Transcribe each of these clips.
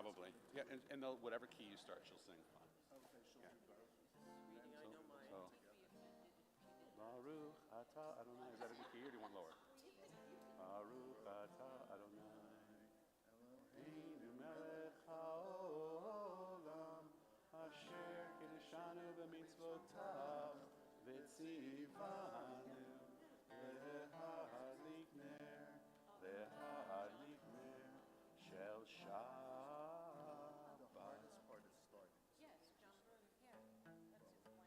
Probably. Yeah, and they'll, whatever key you start, she'll sing. Fine. Yeah. So, Baruch atah Adonai. Is that a good key or do you want lower? Baruch atah Adonai. Einu melech haolam. Asher kiddushanu b'mitzvotav. V'tzivanu. Lehadlik ner. Lehadlik ner. Shel Shabbat. Hardest part is starting. Yes, John Bruno, yeah, that's his blank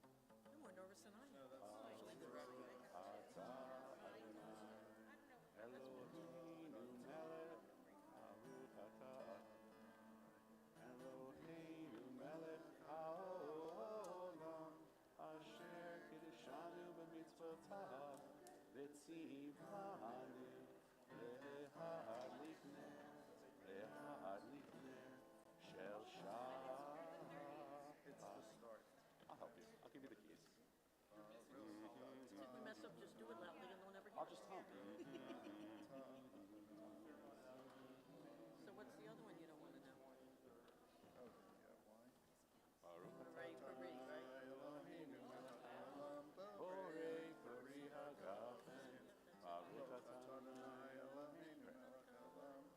right there. You're more nervous than I am. Usually the right way. Eloheinu melech Baruch atah Eloheinu melech haolam Asher kiddushanu b'mitzvotav V'tzivanu lehadlik ner Shel Shabbat. It's the start. I'll help you. I'll give you the keys. If we mess up, just do it loudly and no one ever I'll hears. just hum. So what's the other one you don't want to know? Oh, yeah, why? Baruch Right, right, right. Borei Pari Hagafen Baruch Adonai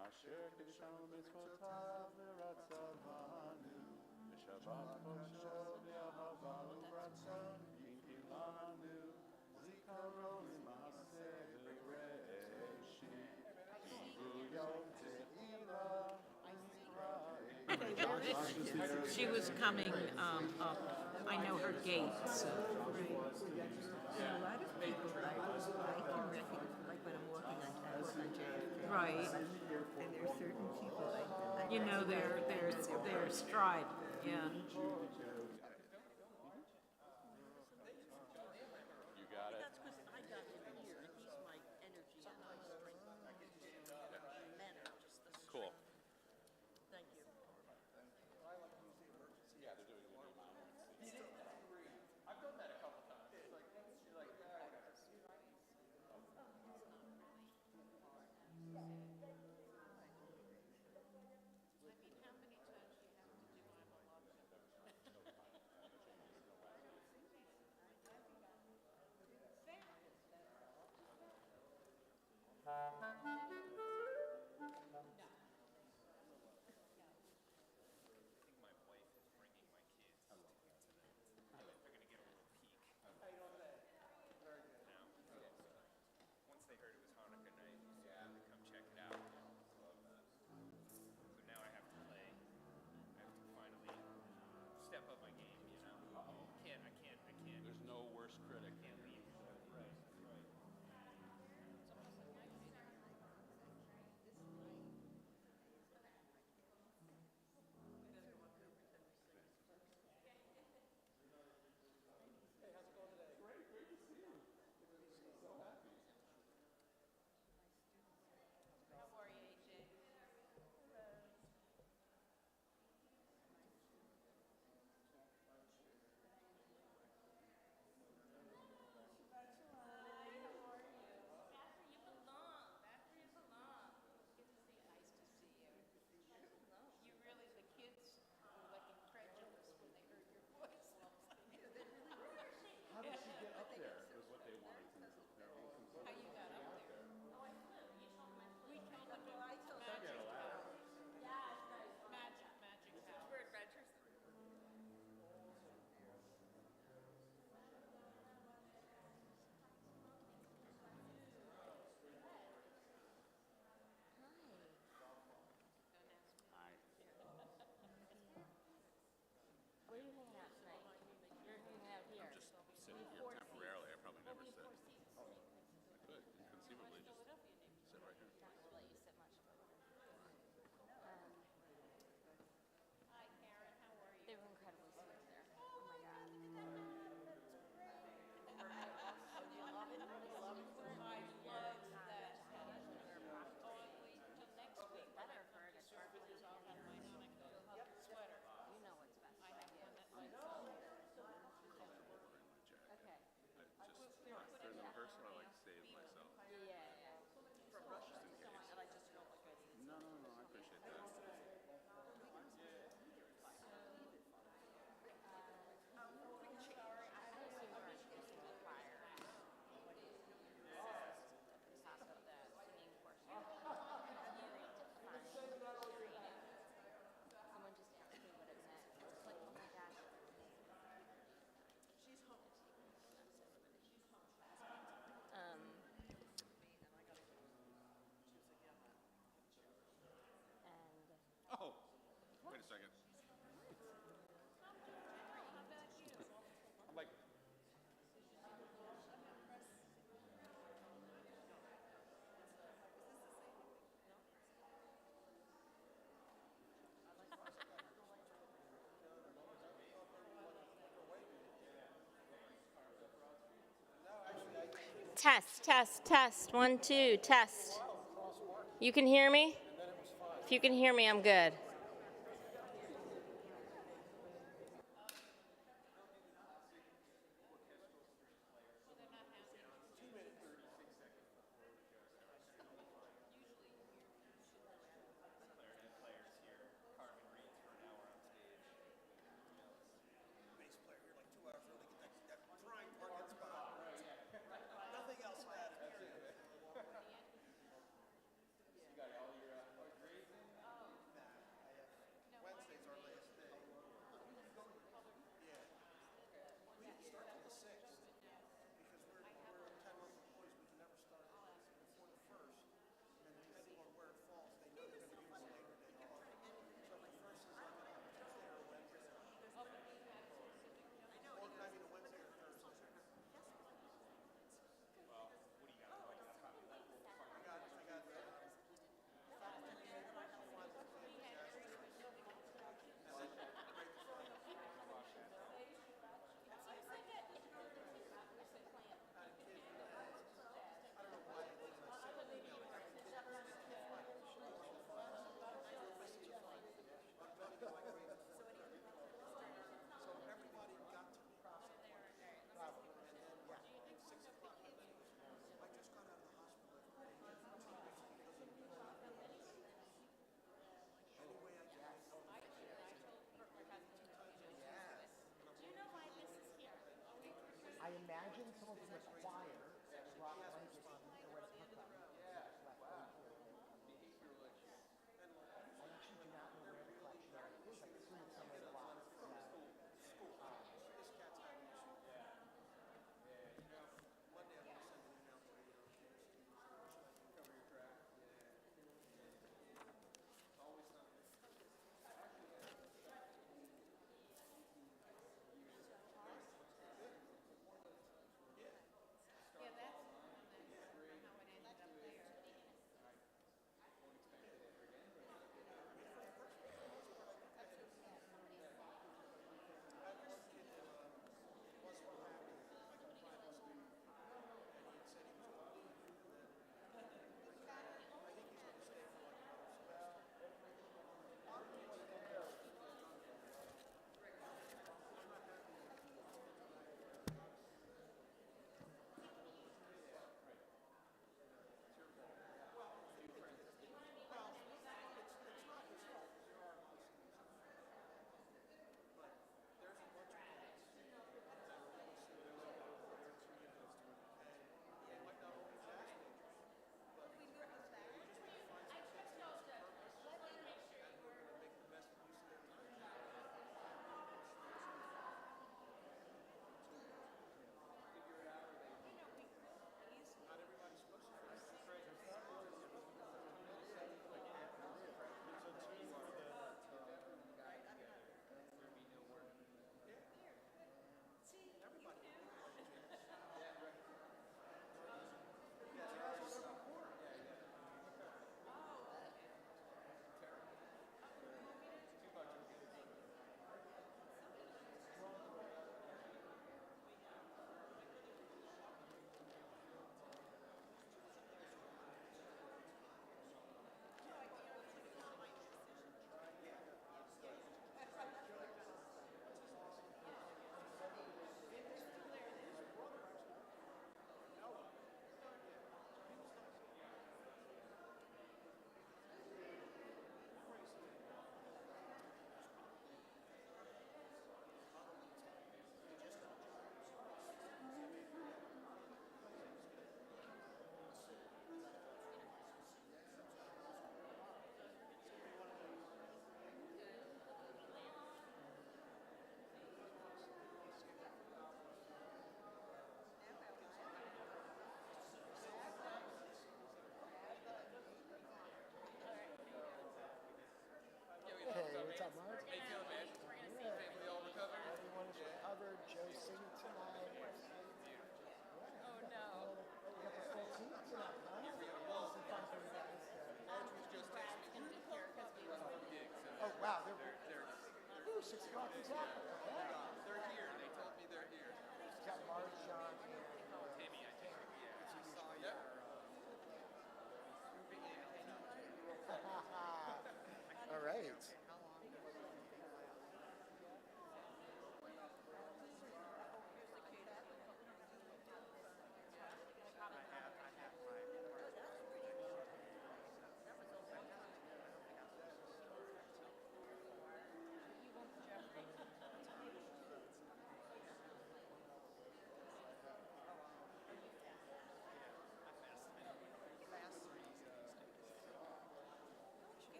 Asher Kiddushanu Mitzvotav V'Ratzavanu V'Shabbat Kodsho V'Ahavanu V'Ratzon Yinkilanu Zikaron Maseh V'Reshit Yom Te'ila She was coming up. I know her gait, so. A lot of people I can recognize, like when I'm walking on JFK. Right. And there are certain people I You know recognize their stride. Yeah. You got it. That's because I got him here, and he's my energy and my strength. Men are just the strength. Cool. Thank you. Yeah, they're doing a new amount. I've done that a couple times. It's like, I mean, how many times do you have to do I'm a love? Test, test, test. 1, 2, test. You can hear me? If you can hear me, I'm good.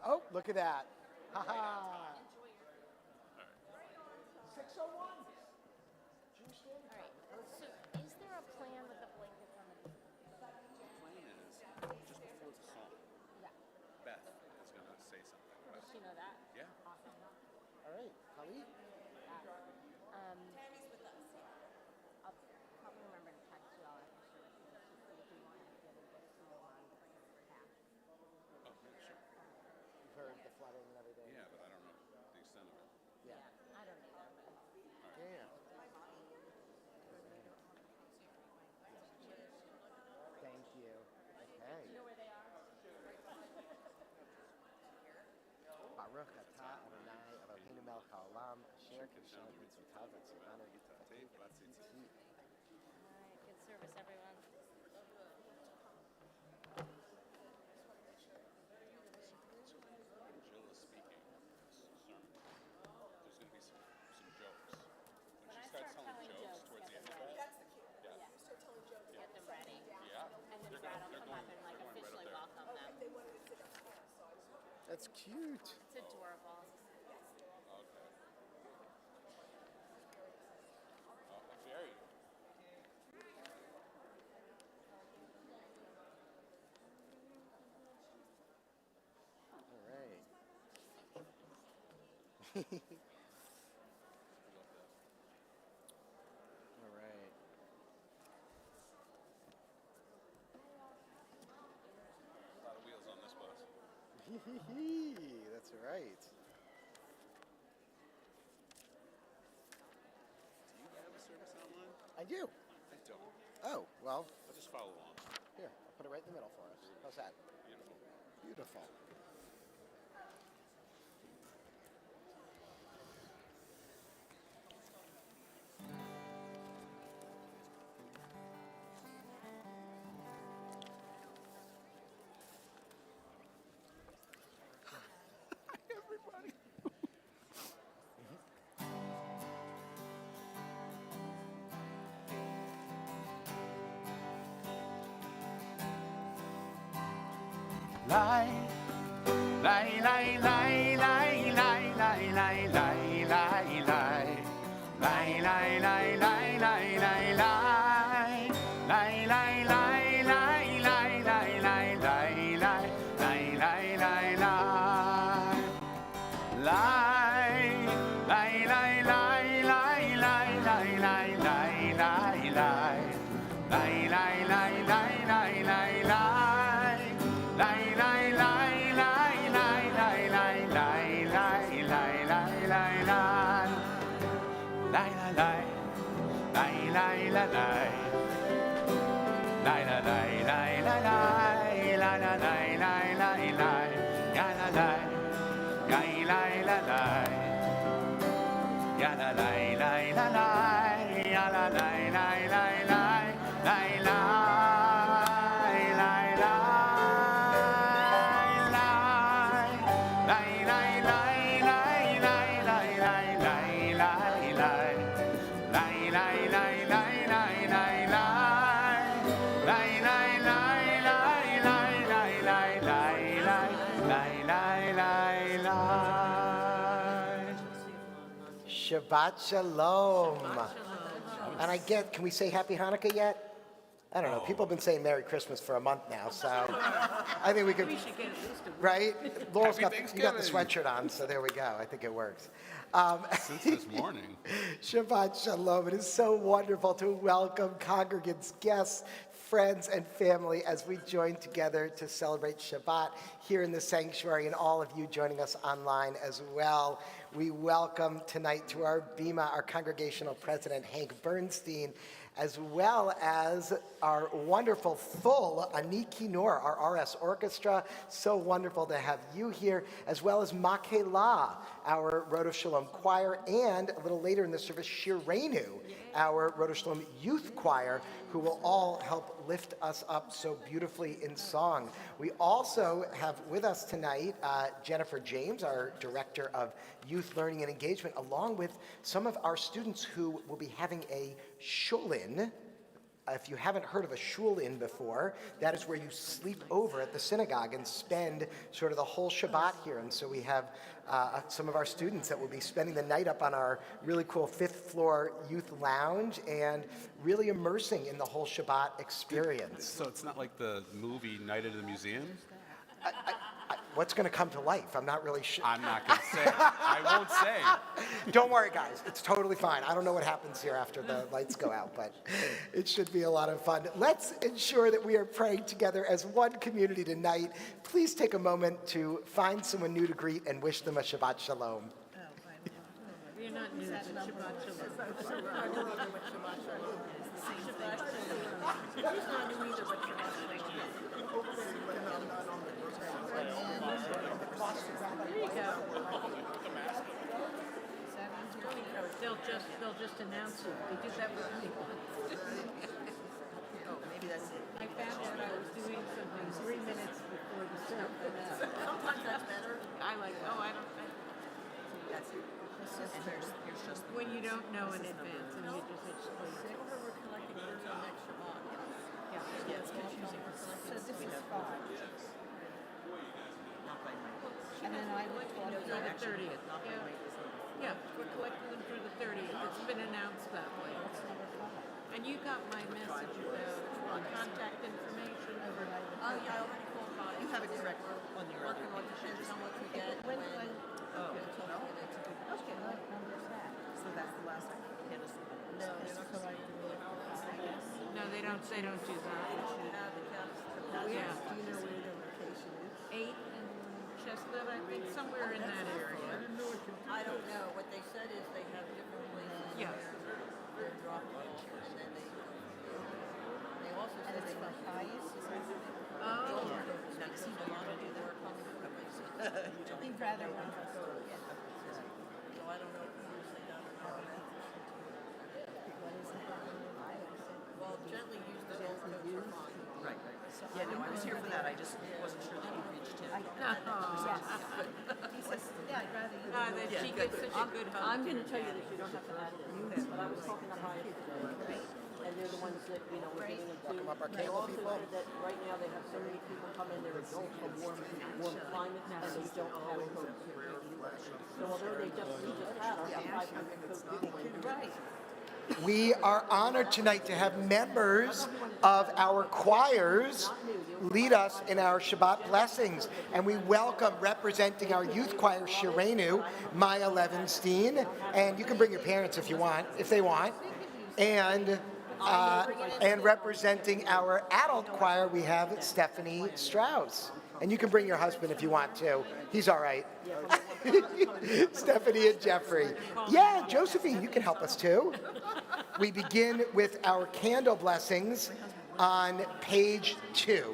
Oh, look at that. Ha ha. 6:01. Jewish Standard Time. So, is there a plan with the blankets on the? Plan is just before the song, Yeah. Beth is going to say something. Does she know that? Yeah. Awesome. All right, Khalid. Tammy's with us. I'll probably remember to text you all after services to see if we want to get a bit snow on like a patch. Oh, yeah, sure. You've heard the flooding and everything. Yeah, but I don't know the extent of it. Yeah. I don't either, but Yeah. Thank you. Okay. you know where they are? Baruch atah Adonai Eloheinu melech haolam asher kiddushanu b'mitzvotav v'tzivanu b'torah All right, good service, everyone. Jill is speaking sermon. There's going to be some jokes. When she starts telling jokes towards the end of that, Get them ready. yeah, And then Brad will come up and like officially welcome them. That's cute. It's adorable. okay. Oh, very. All right. All right. A lot of wheels on this bus. That's right. Do you have a service online? I do. I don't. Oh, well, I'll just follow along. here, I'll put it right in the middle for us. How's that? Beautiful. Beautiful. Everybody. Lie, lie, lie, lie, lie, lie, lie, lie, lie, lie, lie. Lie, lie, lie, lie, lie, lie, lie. Lie, lie, lie, lie, lie, lie, lie, lie, lie. Lie, lie, lie, lie. Lie, lie, lie, lie, lie, lie, lie, lie, lie, lie, lie. Lie, lie, lie, lie, lie, lie, lie. Lie, lie, lie, lie, lie, lie, lie, lie, lie, lie, lie, lie, lie. Lie, lie, lie. Lie, lie, lie, lie. Lie, lie, lie, lie, lie, lie. Lie, lie, lie, lie, lie, lie. Ya, la, lie. Ya, lie, la, lie. Ya, la, lie, lie, la, lie. Ya, la, lie, lie, lie, lie. Lie, lie, lie, lie. Shabbat Shalom. And I get, can we say Happy Hanukkah yet? I don't know. People have been saying Merry Christmas for a month now, so I think we could, right? Laurel's got, you got the sweatshirt on, so there we go. I think it works. Since this morning. Shabbat Shalom. It is so wonderful to welcome congregants, guests, friends, and family as we join together to celebrate Shabbat here in the sanctuary, and all of you joining us online as well. We welcome tonight to our Bima, our congregational president, Hank Bernstein, as well as our wonderful full Ani Kinor, our RS orchestra. So wonderful to have you here, as well as Makela, our Rodo Shalom choir, and a little later in the service, Shirenu, our Rodo Shalom youth choir, who will all help lift us up so beautifully in song. We also have with us tonight Jennifer James, our Director of Youth Learning and Engagement, along with some of our students who will be having a shulin if you haven't heard of a shul-in before, that is where you sleep over at the synagogue and spend sort of the whole Shabbat here. And so we have some of our students that will be spending the night up on our really cool 5th floor youth lounge and really immersing in the whole Shabbat experience. So it's not like the movie Night at the Museum? What's going to come to life? I'm not really sure. I'm not going to say. I won't say. Don't worry, guys. It's totally fine. I don't know what happens here after the lights go out, but it should be a lot of fun. Let's ensure that we are praying together as one community tonight. Please take a moment to find someone new to greet and wish them a Shabbat Shalom. You're not new to Shabbat Shalom. He's not new either, but There you go. They'll just announce it. They did that with me once. maybe that's it. I found out I was doing something 3 minutes before the stuff. Sometimes that's better. I like, I don't, That's it. And here's just when you don't know in advance and you just explain. Remember, we're collecting birds on next Shabbat. Yeah. Yeah, it's confusing. So this is 5. Not by night. And then I would Through the 30th. Not by night. Yeah, we're collecting them through the 30th. It's been announced that way. And you got my message about contact information. Oh, yeah, I already called by. You have it correct on your other. Working on the shit, how much we get, when. Oh. Okay, what number is that? So that's the last one. Hand us the No, so I do it. No, they don't do that. have the caps. Yeah. Do you know where the location is? 8 in Chestnut, I think, somewhere in that area. I don't know. What they said is they have different places Yeah. where they're dropped off, and then they also And said it's they for highest? Oh, now see a lot of do their coming We'd rather one for third. So I don't know if you say that or not. What is the highest? Well, gently use the old codes for fun. Right. So Yeah, no, I was here for that. I just wasn't sure that you reached him. Yes. He says, yeah, I'd rather you. that she gives such a good hug. I'm going to tell you that you don't have to add this, but I was talking to Hyatt today, and they're the ones that, we're giving them to. Welcome up our They cable also people. said that right now they have so many people come in, they're adults from warm climates, and they don't have coats. So although we just had our 500 coat giveaway. Right. We are honored tonight to have members of our choirs lead us in our Shabbat blessings. And we welcome, representing our youth choir, Shirenu, Maya Levenstein. And you can bring your parents if you want, if they want. And representing our adult choir, we have Stephanie Strauss. And you can bring your husband if you want to. He's all right. Stephanie and Jeffrey. Yeah, Josephine, you can help us too. We begin with our candle blessings on page 2.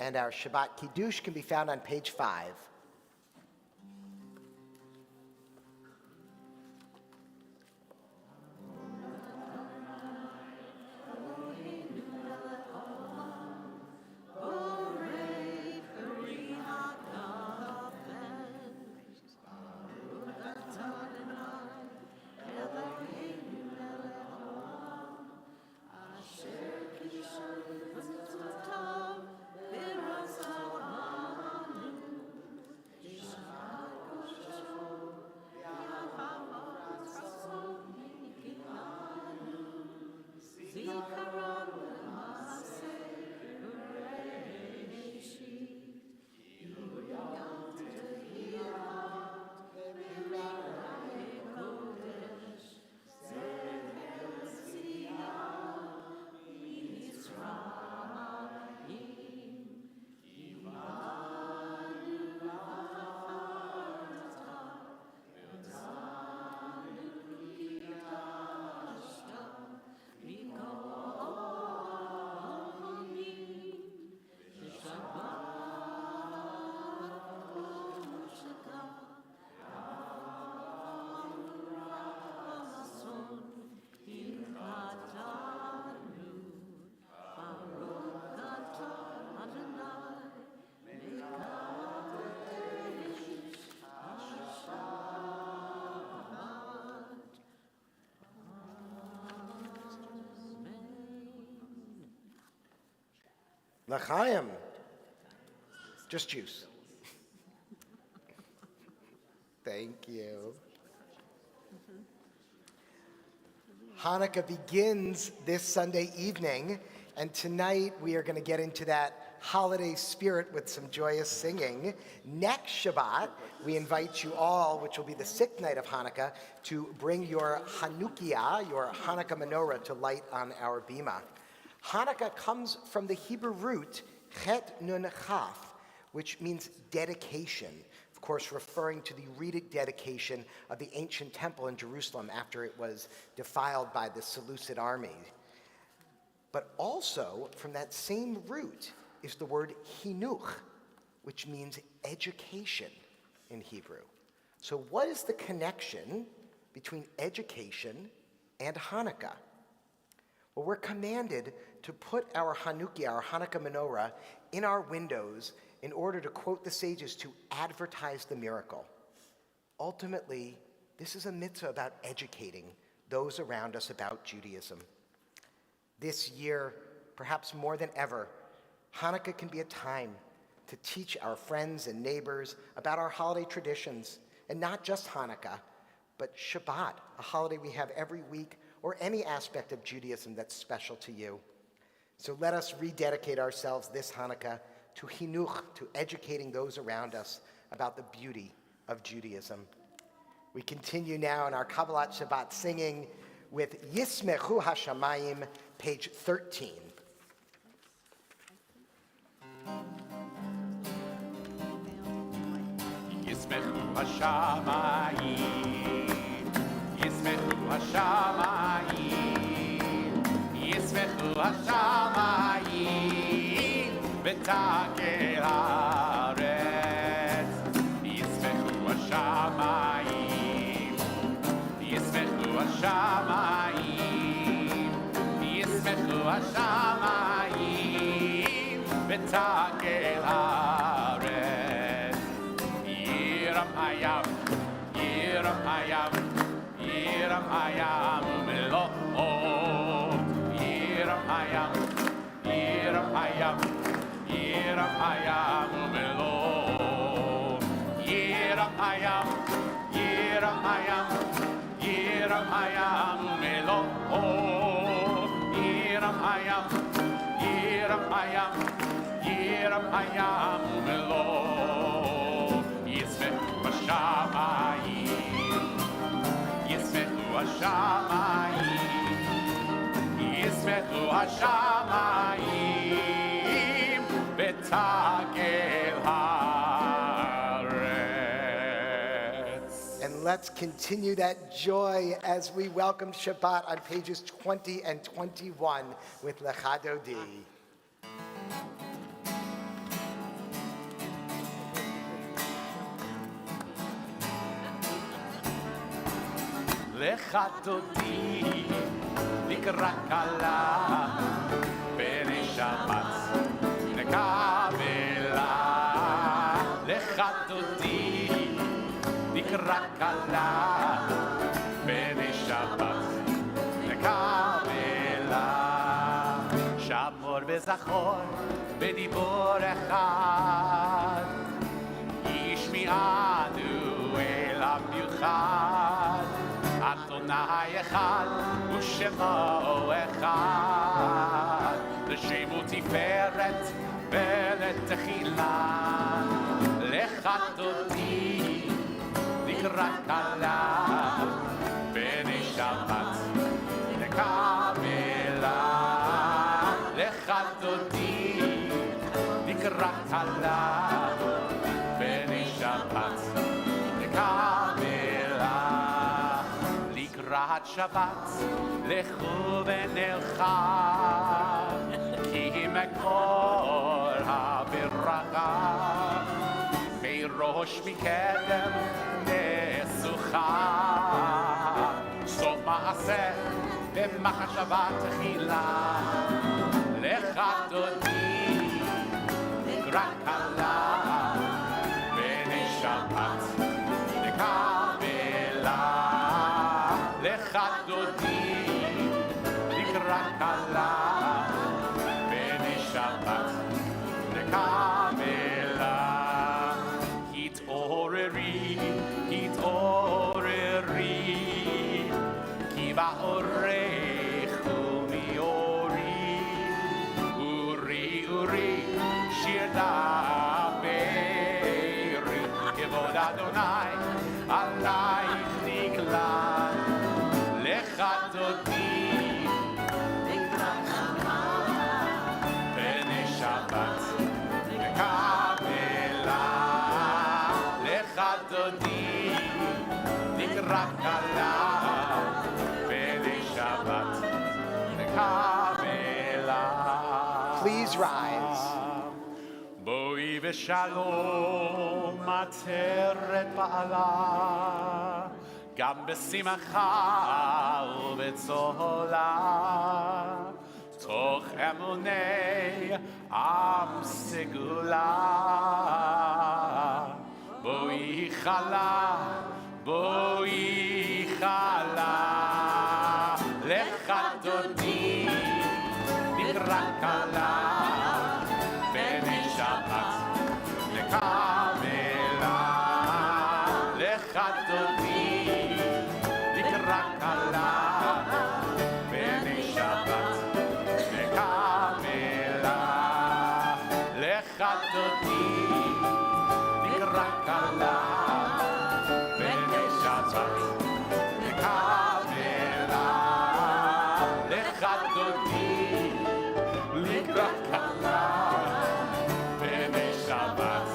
And our Shabbat Kiddush can be found on page 5. L'chaim. Just juice. Thank you. Hanukkah begins this Sunday evening, and tonight we are going to get into that holiday spirit with some joyous singing. Next Shabbat, we invite you all, which will be the 6th night of Hanukkah, to bring your Hanukkah, your Hanukkah menorah, to light on our bima. Hanukkah comes from the Hebrew root chet nun chaf, which means dedication. Of course, referring to the Ritic dedication of the ancient temple in Jerusalem after it was defiled by the Seleucid army. But also, from that same root is the word chinuch, which means education in Hebrew. So what is the connection between education and Hanukkah? Well, we're commanded to put our Hanukkah, our Hanukkah menorah, in our windows in order to, quote the sages, to advertise the miracle. Ultimately, this is a mitzvah about educating those around us about Judaism. This year, perhaps more than ever, Hanukkah can be a time to teach our friends and neighbors about our holiday traditions, and not just Hanukkah, but Shabbat, a holiday we have every week, or any aspect of Judaism that's special to you. So let us rededicate ourselves this Hanukkah to chinuch, to educating those around us about the beauty of Judaism. We continue now in our Kabbalat Shabbat singing with Yismechu Hashamayim, page 13. Yismechu Hashamayim, Yismechu Hashamayim, Yismechu Hashamayim, V'takel haaretz. Yismechu Hashamayim, Yismechu Hashamayim, Yismechu Hashamayim, V'takel haaretz. Yiram hayam, Yiram hayam, Yiram hayam u'melot. Yiram hayam, Yiram hayam, Yiram hayam u'melot. Yiram hayam, Yiram hayam, Yiram hayam u'melot. Yiram hayam, Yiram hayam, Yiram hayam u'melot. Yismechu Hashamayim, Yismechu Hashamayim, Yismechu Hashamayim, V'takel haaretz. And let's continue that joy as we welcome Shabbat on pages 20 and 21 with Lecha Dodi. Lecha Dodi, Likra Kala, B'nei Shabbat, Nekabela. Lecha Dodi, Likra Kala, B'nei Shabbat, Nekabela. Shamor v'zachor, v'dibor echad, Yishmi'anu elav yuchad. Adonai echad, u'shemo echad, l'shemu tiferet ve'letechila. Lecha Dodi, Likra Kala, B'nei Shabbat, Nekabela. Lecha Dodi, Likra Kala, B'nei Shabbat, Nekabela. Likrat Shabbat, lechu v'nelchad, ki mekor ha'biracha, meirosh mikedem nesucha, sof ma'aseh v'machashavat tchila. Lecha Dodi, Likrat Kala, B'nei Shabbat, Nekabela. Lecha Dodi, Likra Kala, B'nei Shabbat, שיר דברי, כבוד אדוני, עלייך נגלה, לך תודי, פני שבת וקבלה, לך תודי, נקרא כלה, פני שבת וקבלה. Please rise. בואי ושלום עטרת בעלה, גם בשמחה ובצהלה, תוך אמוני עם סגולה. בואי חלה, בואי חלה, לך דודי נקרא כלה, פני שבת לקבלה, לך דודי נקרא כלה, פני שבת לקבלה, לך דודי נקרא כלה, פני שבת לקבלה, לך דודי נקרא כלה, פני שבת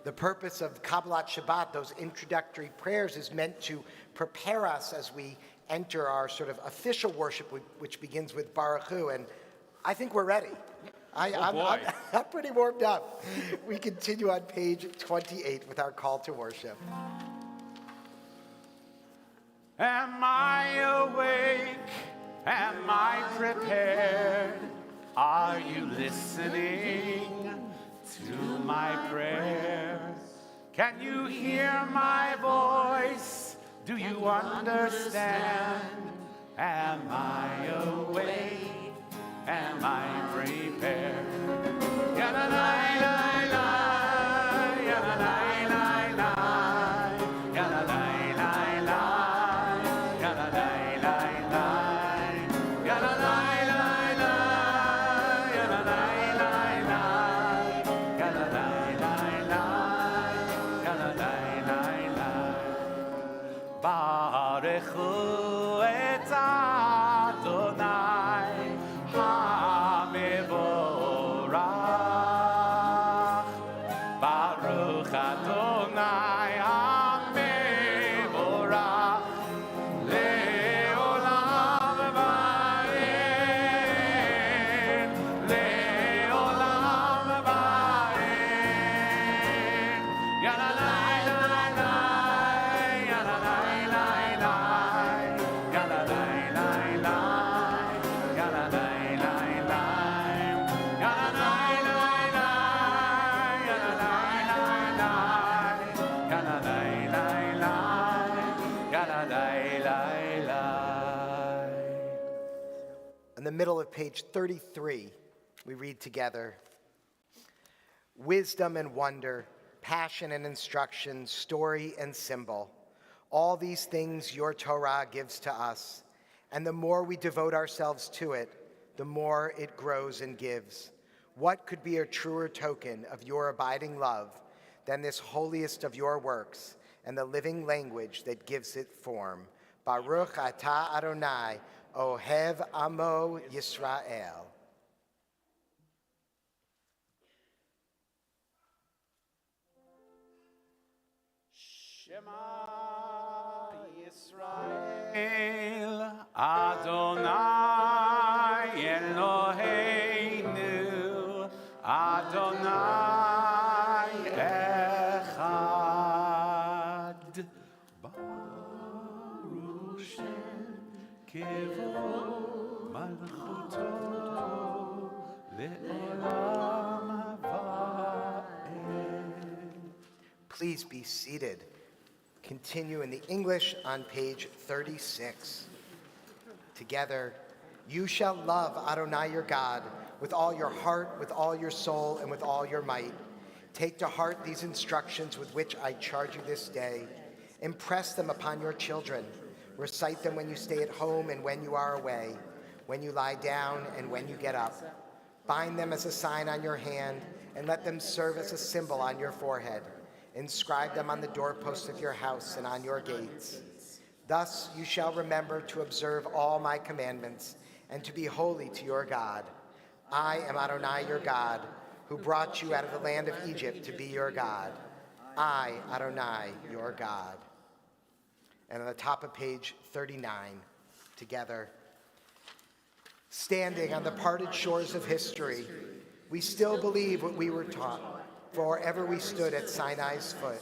The purpose of Kabbalat Shabbat, those introductory prayers, is meant to prepare us as we enter our sort of official worship, which begins with Baruch Hu, and I think we're ready. I'm pretty warmed up. We continue on page 28 with our call to worship. Am I awake? Am I prepared? Are you listening to my prayers? Can you hear my voice? Do you understand? Am I awake? Am I prepared? Ya-la-la-la-la, ya-la-la-la-la, ya-la-la-la-la, ya-la-la-la-la, ya-la-la-la-la, ya-la-la-la-la, ya-la-la-la-la, ya-la-la-la-la. Baruch Hu et Adonai HaMevorach. Baruch Adonai HaMevorach le'olam va'ed, le'olam va'ed. Ya-la-la-la-la, ya-la-la-la-la, ya-la-la-la-la, ya-la-la-la-la, In the middle of page 33, we read together, wisdom and wonder, passion and instruction, story and symbol, all these things your Torah gives to us, and the more we devote ourselves to it, the more it grows and gives. What could be a truer token of your abiding love than this holiest of your works and the living language that gives it form? Baruch atah Adonai, Ohev Amo Yisrael. Shema Yisrael, Adonai Eloheinu, Adonai Echad. Baruch Shem Kevod Malchuto Le'olam Va'ed. Please be seated. Continue in the English on page 36. Together, you shall love Adonai your God with all your heart, with all your soul, and with all your might. Take to heart these instructions with which I charge you this day. Impress them upon your children. Recite them when you stay at home and when you are away, when you lie down and when you get up. Bind them as a sign on your hand, and let them serve as a symbol on your forehead. Inscribe them on the doorposts of your house and on your gates. Thus you shall remember to observe all my commandments and to be holy to your God. I am Adonai your God, who brought you out of the land of Egypt to be your God. I, Adonai, your God. And on the top of page 39, together. Standing on the parted shores of history, we still believe what we were taught, for wherever we stood at Sinai's foot,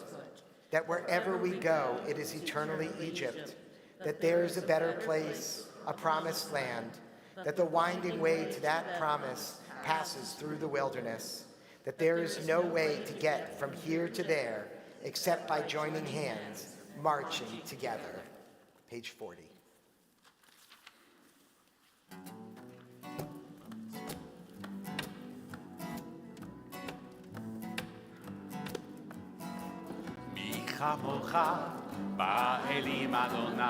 that wherever we go, it is eternally Egypt, that there is a better place, a promised land, that the winding way to that promise passes through the wilderness, that there is no way to get from here to there except by joining hands, marching together. Page 40. מי כמוך באלים אדוני,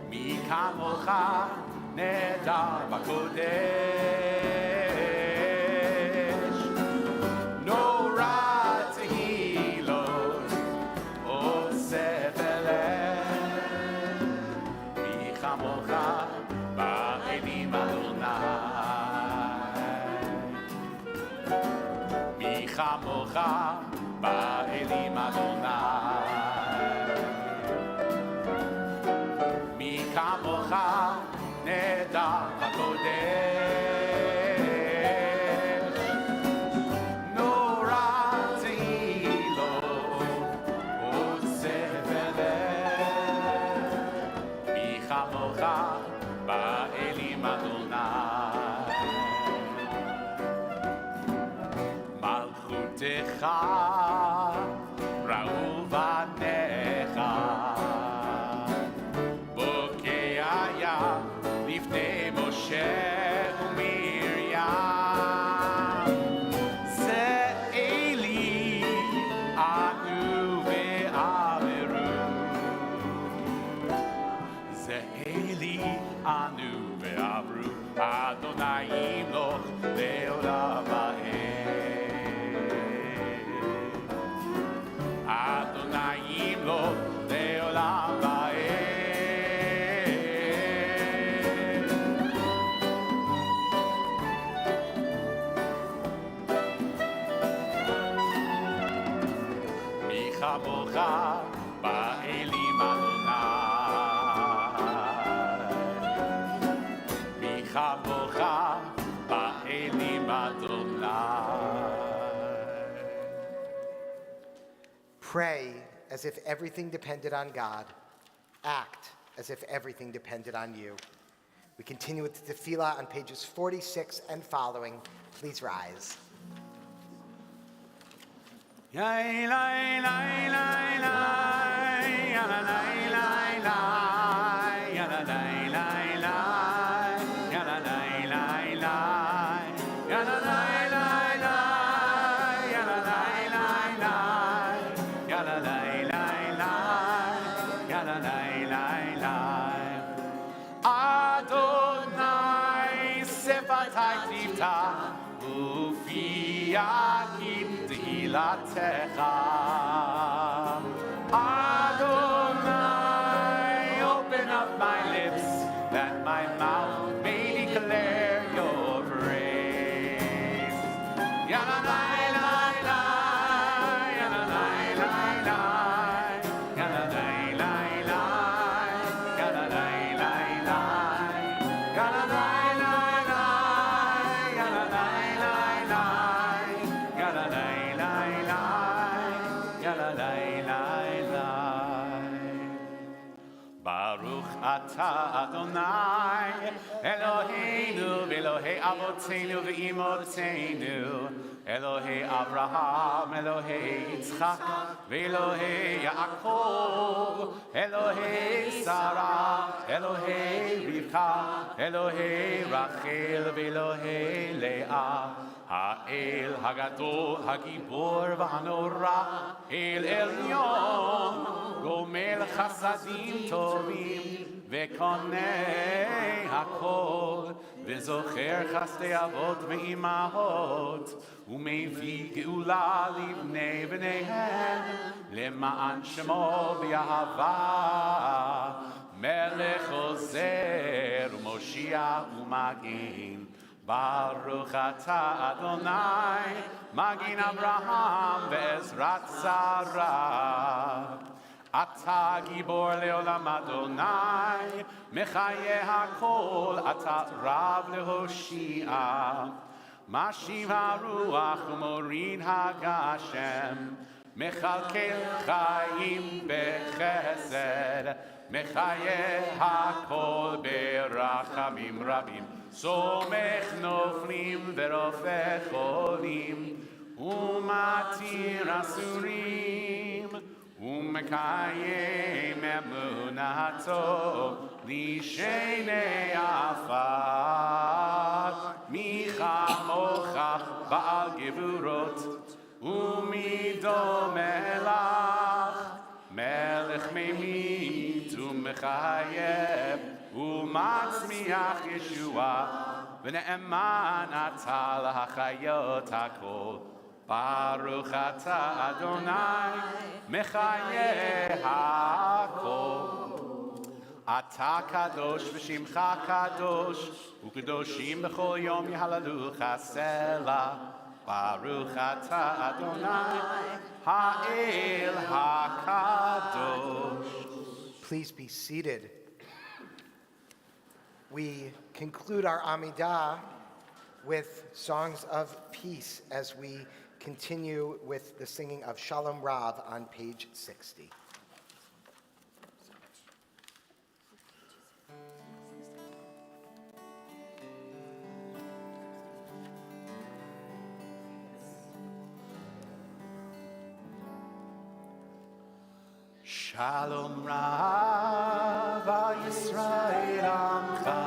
מי כמוך נהדר בקודש. כמוך באלים אדוני, מי כמוך נהדר בקודש, נורא תהילות וספר לב, מי כמוך באלים אדוני. מלכותך ראו בניך, בוקע היה לפני משה ומרים. זה אלי ענו ואמרו, זה אלי ענו ואמרו, אדוני ימלוך לעולם ועד. אדוני ימלוך לעולם ועד. מי כמוך באלים אדוני, מי כמוך באלים אדוני. Pray as if everything depended on God. Act as if everything depended on you. We continue with the tefillah on pages 46 and following. Please rise. Adonai sefatai tivta ufi yakim tehilatecha. Adonai, open up my lips that my mouth may declare your praise. Yananai, lai, lai, yananai, lai, lai, yananai, lai, lai, yananai, lai, lai, yananai, lai, lai, yananai, lai, lai, yananai, lai, lai, yananai, lai, lai. Baruch atah Adonai Eloheinu v'Elohei Avotenu v'Imotenu, Elohei Abraham, Elohei Yitzchak, v'Elohei Yaakov, Elohei Sarah, Elohei Rivka, Elohei Rachel, v'Elohei Leah, האל הגדול, הגיבור והנורא, אל עליון, גומל חסדים טובים, וקונה הכל, וזוכר חסדי אבות ואימהות, ומביא גאולה לבני בניהם, למען שמו באהבה, מלך עוזר ומושיע ומגן. ברוך אתה אדוני, מגן אברהם ועזרת שרה. אתה גיבור לעולם אדוני, מחיה הכל, אתה רב להושיע. משיב הרוח ומוריד הגשם, מכלכל חיים בחסד, מחיה הכל ברחמים רבים. סומך נופלים ורופא חולים, ומתיר אסורים, ומקיים אמונתו לשני עפר. מי כמוך בעל גבורות, ומי דומה לך, מלך ממית ומחייב, ומצמיח ישועה, ונאמן אתה להחיות הכל. ברוך אתה אדוני, מחיה הכל. אתה קדוש ושמך קדוש, וקדושים בכל יום יהללוך סלה. ברוך אתה אדוני, האל הקדוש. Please be seated. We conclude our Amidah with songs of peace as we continue with the singing of Shalom Rav on page 60. Shalom Rav al Yisrael Amcha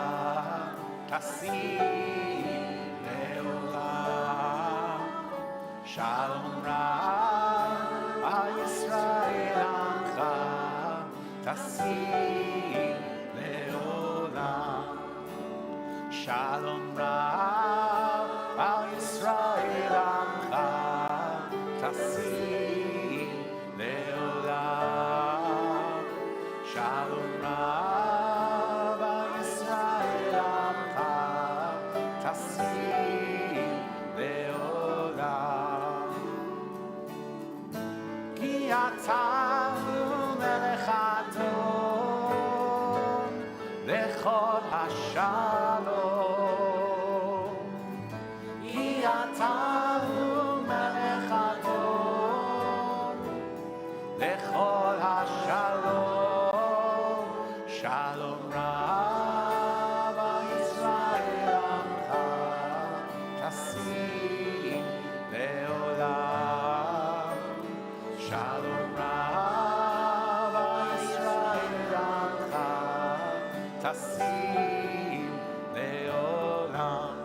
Tasim Leolam. Shalom Rav al Yisrael Amcha Tasim Leolam. Shalom Rav al Yisrael Amcha Tasim Leolam. Shalom Rav al Yisrael Amcha Tasim Leolam. Ki atanu melech adon lechol hashalom. Ki atanu melech adon lechol hashalom. Shalom Rav al Yisrael Amcha Tasim Leolam. Shalom Rav al Yisrael Amcha Tasim Leolam.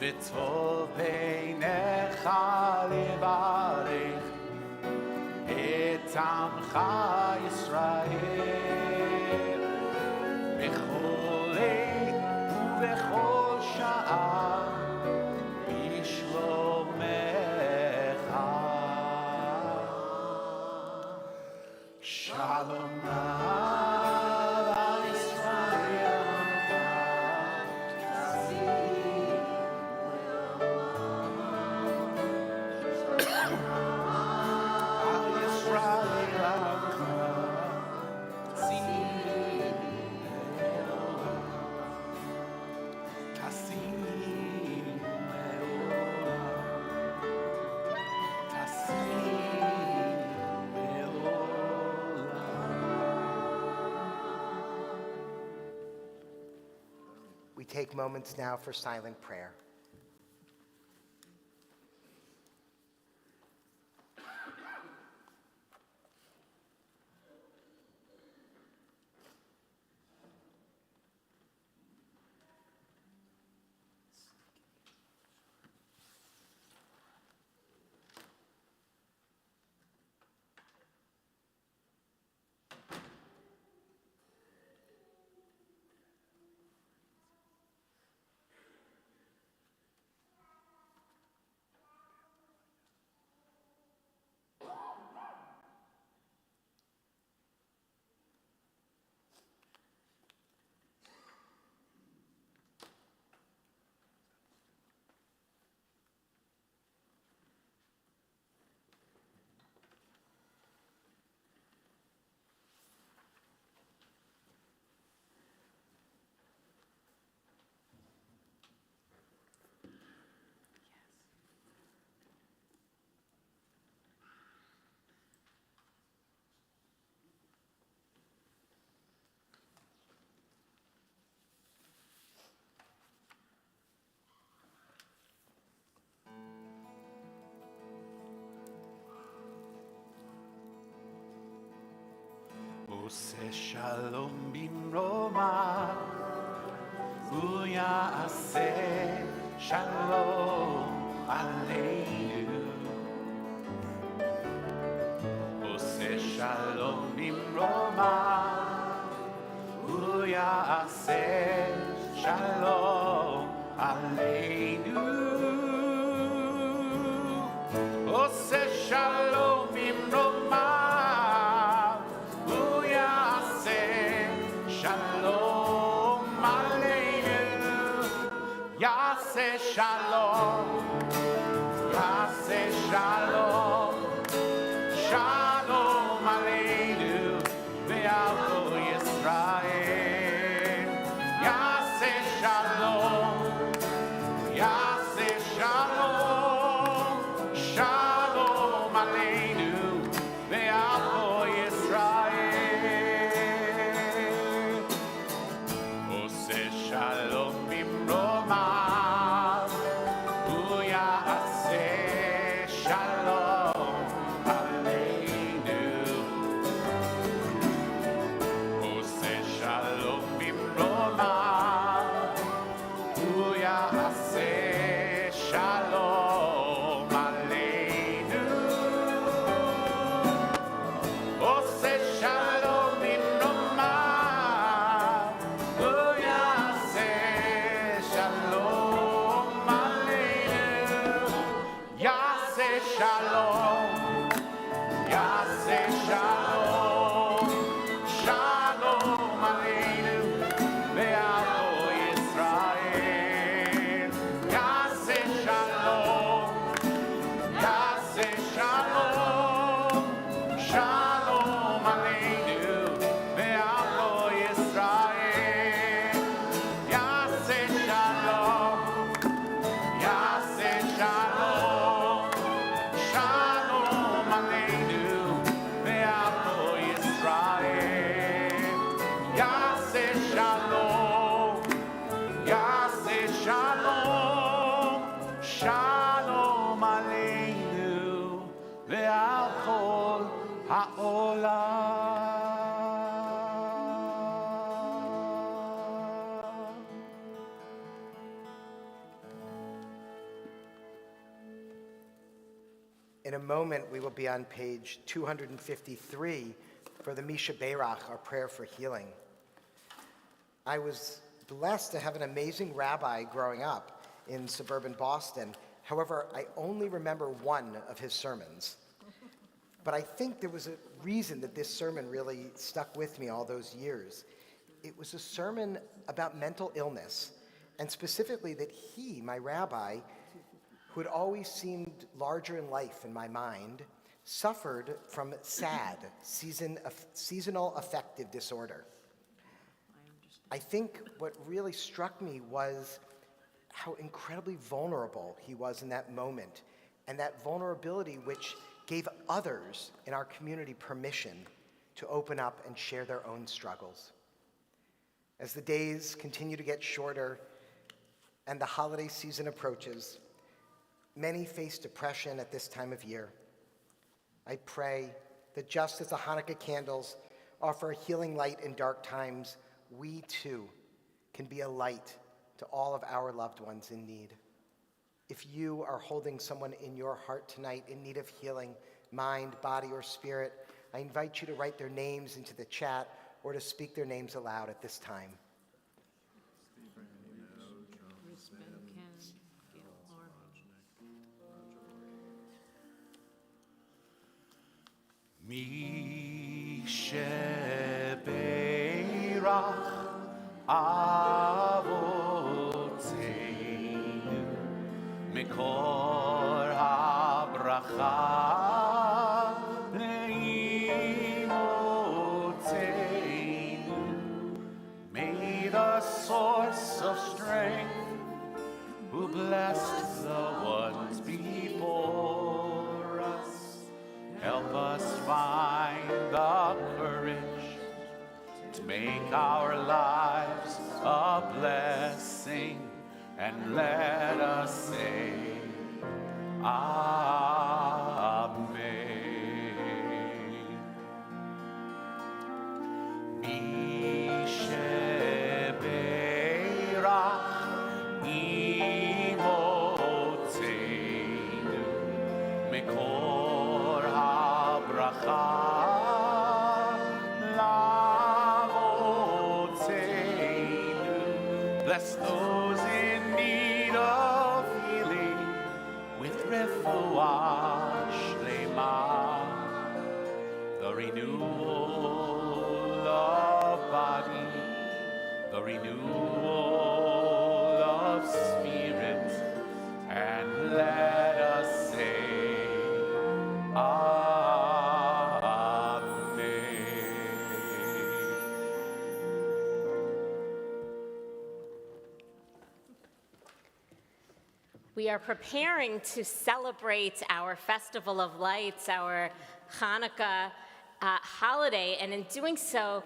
V'tov beinecha levarech את עמך ישראל בכל עת ובכל שעה בשלומך. שלום רב על ישראל עמך תשים We take moments now for silent prayer. עושה שלום במרומיו, הוא יעשה שלום עלינו. עושה שלום במרומיו, הוא יעשה שלום עלינו. עושה שלום במרומיו, הוא יעשה שלום עלינו. יעשה שלום, יעשה שלום, שלום עלינו ועל כל ישראל. יעשה שלום, יעשה שלום, שלום עלינו ועל כל ישראל. עושה שלום במרומיו, הוא יעשה שלום עלינו. עושה שלום במרומיו, הוא יעשה שלום עלינו. עושה שלום במרומיו, הוא יעשה שלום עלינו. יעשה שלום, יעשה שלום, שלום עלינו ועל כל ישראל. יעשה שלום, יעשה שלום, שלום עלינו ועל כל ישראל. יעשה שלום, יעשה שלום, שלום עלינו ועל כל ישראל. יעשה שלום, יעשה שלום, שלום עלינו ועל כל העולם. In a moment, we will be on page 253 for the Misha Beirach, our prayer for healing. I was blessed to have an amazing rabbi growing up in suburban Boston. However, I only remember one of his sermons. But I think there was a reason that this sermon really stuck with me all those years. It was a sermon about mental illness, and specifically that he, my rabbi, who had always seemed larger in life in my mind, suffered from SAD, seasonal affective disorder. I think what really struck me was how incredibly vulnerable he was in that moment, and that vulnerability which gave others in our community permission to open up and share their own struggles. As the days continue to get shorter and the holiday season approaches, many face depression at this time of year. I pray that just as the Hanukkah candles offer a healing light in dark times, we too can be a light to all of our loved ones in need. If you are holding someone in your heart tonight in need of healing, mind, body, or spirit, I invite you to write their names into the chat or to speak their names aloud at this time. Misha Beirach Avoteinu Mikor HaBracha Leimoteinu. May the source of strength who blessed the ones before us help us find the courage to make our lives a blessing, and let us say, Amen. Bless those in need of healing with refuah shlema, the renewal of body, the renewal of spirit, and let us say, We are preparing to celebrate our Festival of Lights, our Hanukkah holiday, and in doing so,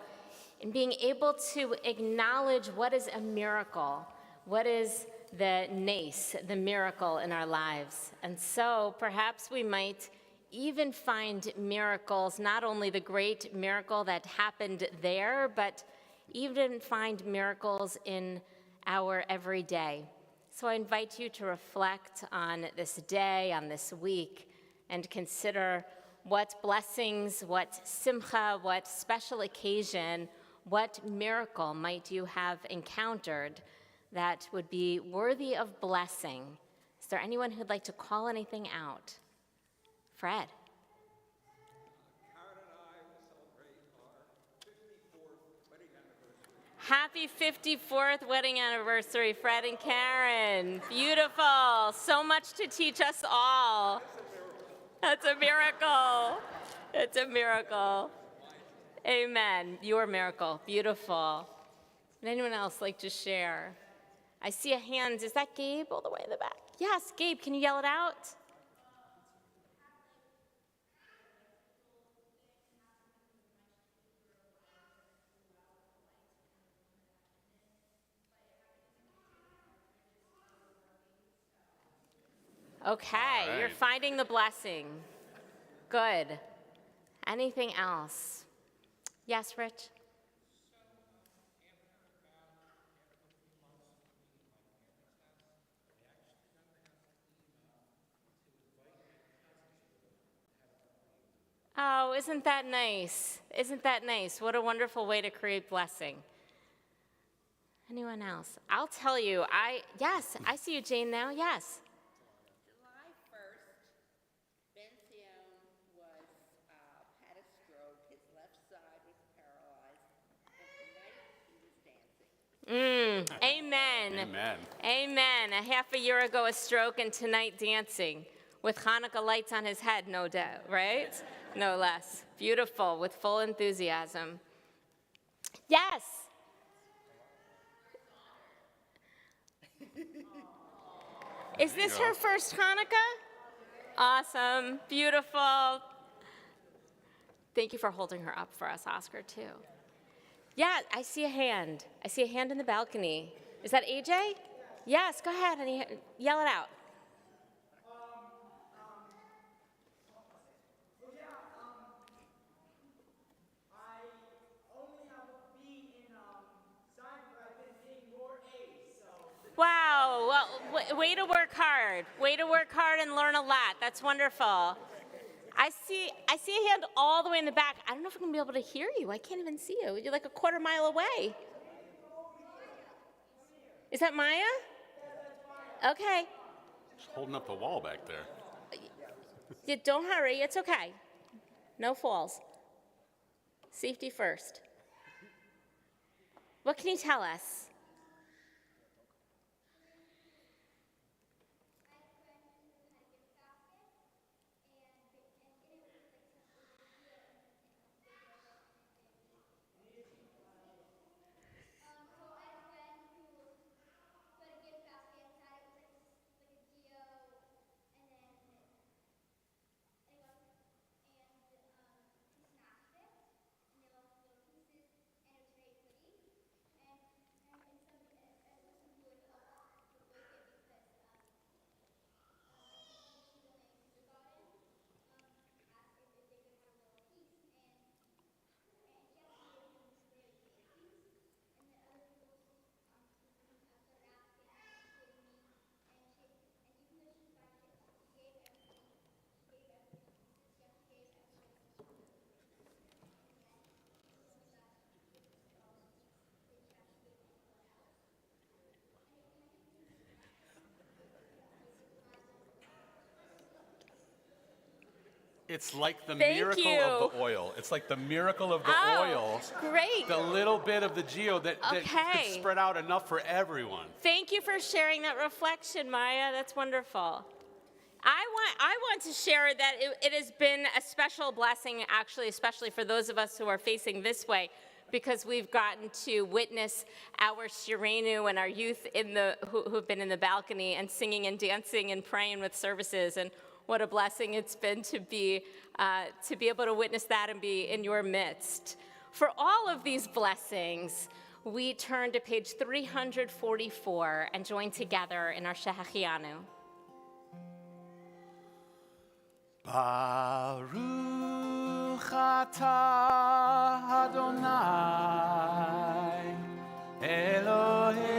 in being able to acknowledge what is a miracle, what is the nace, the miracle in our lives. And so perhaps we might even find miracles, not only the great miracle that happened there, but even find miracles in our everyday. So I invite you to reflect on this day, on this week, and consider what blessings, what simcha, what special occasion, what miracle might you have encountered that would be worthy of blessing. Is there anyone who'd like to call anything out? Fred. Happy 54th wedding anniversary, Fred and Karen. Beautiful. So much to teach us all. That's a miracle. It's a miracle. Amen. Your miracle. Beautiful. Would anyone else like to share? I see a hand. Is that Gabe all the way in the back? Yes, Gabe, can you yell it out? Okay, right. You're finding the blessing. Good. Anything else? Yes, Rich? Oh, isn't that nice? Isn't that nice? What a wonderful way to create blessing. Anyone else? I'll tell you, yes, I see you, Jane, now, yes. July 1st, Benzione had a stroke. His left side was paralyzed, and tonight he was dancing. Amen. Amen. Amen. A half a year ago, a stroke, and tonight dancing with Hanukkah lights on his head, no doubt, right? No less. Beautiful, with full enthusiasm. Yes. Is this her first Hanukkah? Awesome. Beautiful. Thank you for holding her up for us, Oscar, too. Yeah, I see a hand. I see a hand in the balcony. Is that AJ? Yes, go ahead, honey. Yell it out. Wow, well, way to work hard. Way to work hard and learn a lot. That's wonderful. I see a hand all the way in the back. I don't know if I'm going to be able to hear you. I can't even see you. You're like a quarter mile away. Is that Maya? Okay. Just holding up the wall back there. Yeah, don't hurry. It's okay. No falls. Safety first. What can you tell us? It's like the Thank miracle you. of the oil. It's like the miracle of the oil. Great. The little bit of the geo that Okay. could spread out enough for everyone. Thank you for sharing that reflection, Maya. That's wonderful. I want to share that it has been a special blessing, actually, especially for those of us who are facing this way, because we've gotten to witness our Shirenu and our youth who've been in the balcony and singing and dancing and praying with services. And what a blessing it's been to be able to witness that and be in your midst. For all of these blessings, we turn to page 344 and join together in our Shehachianu. Baruch atah Adonai Eloheinu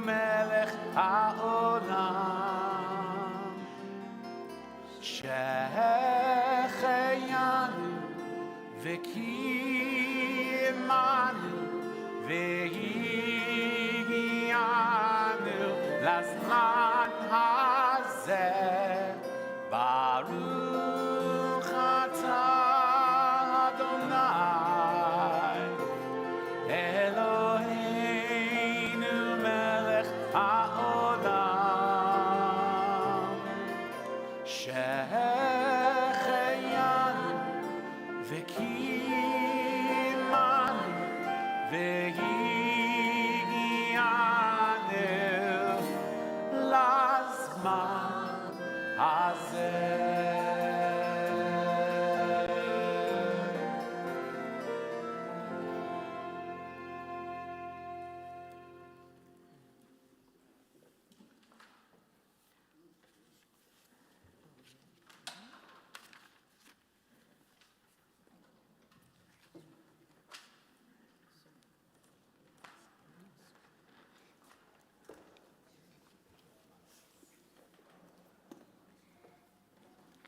melech haolam Shehecheyanu v'kiyimanu v'higianu lazman hazeh Baruch atah Adonai Eloheinu melech haolam Shehecheyanu v'kiyimanu v'higianu lazman hazeh.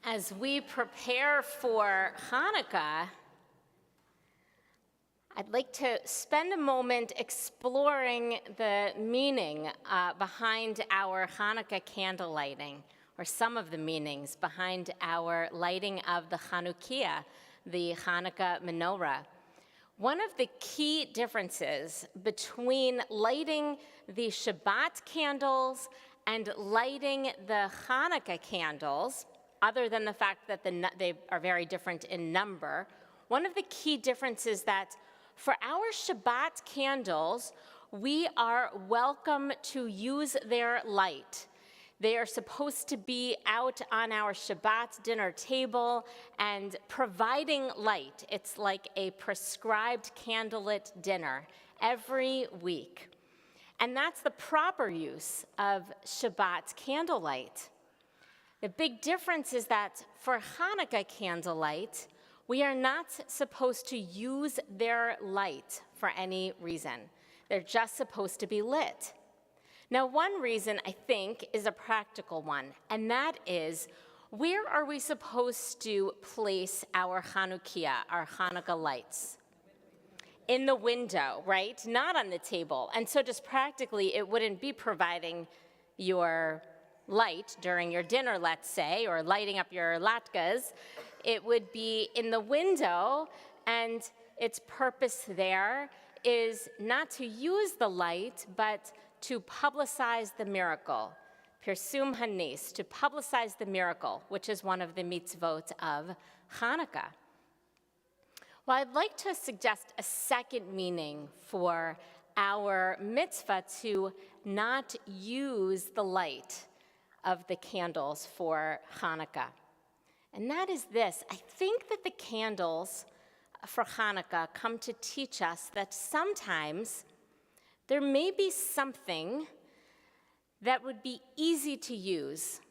As we prepare for Hanukkah, I'd like to spend a moment exploring the meaning behind our Hanukkah candle lighting, or some of the meanings behind our lighting of the Chanukiah, the Hanukkah menorah. One of the key differences between lighting the Shabbat candles and lighting the Hanukkah candles, other than the fact that they are very different in number, one of the key differences is that for our Shabbat candles, we are welcome to use their light. They are supposed to be out on our Shabbat dinner table and providing light. It's like a prescribed candlelit dinner every week. And that's the proper use of Shabbat candlelight. The big difference is that for Hanukkah candlelight, we are not supposed to use their light for any reason. They're just supposed to be lit. Now, one reason, I think, is a practical one, and that is, where are we supposed to place our Chanukiah, our Hanukkah lights? In the window, right? Not on the table. And so just practically, it wouldn't be providing your light during your dinner, let's say, or lighting up your latkes. It would be in the window, and its purpose there is not to use the light, but to publicize the miracle. Pirsum hanis, to publicize the miracle, which is one of the mitzvot of Hanukkah. Well, I'd like to suggest a second meaning for our mitzvah to not use the light of the candles for Hanukkah. And that is this: I think that the candles for Hanukkah come to teach us that sometimes there may be something that would be easy to use,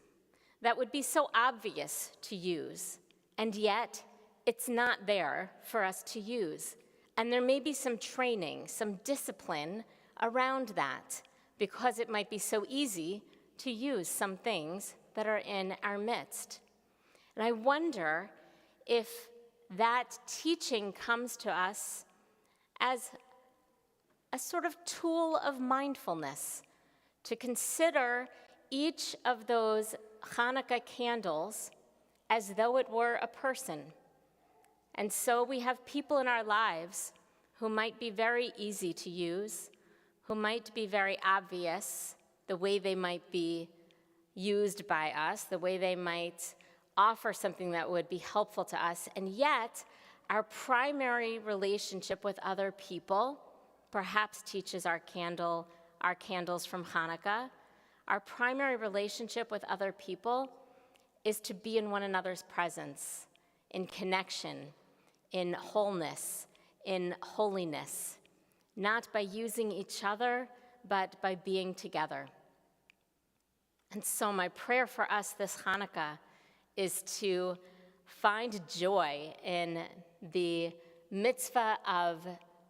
that would be so obvious to use, and yet it's not there for us to use. And there may be some training, some discipline around that, because it might be so easy to use some things that are in our midst. And I wonder if that teaching comes to us as a sort of tool of mindfulness, to consider each of those Hanukkah candles as though it were a person. And so we have people in our lives who might be very easy to use, who might be very obvious, the way they might be used by us, the way they might offer something that would be helpful to us, and yet our primary relationship with other people perhaps teaches our candles from Hanukkah. Our primary relationship with other people is to be in one another's presence, in connection, in wholeness, in holiness, not by using each other, but by being together. And so my prayer for us this Hanukkah is to find joy in the mitzvah of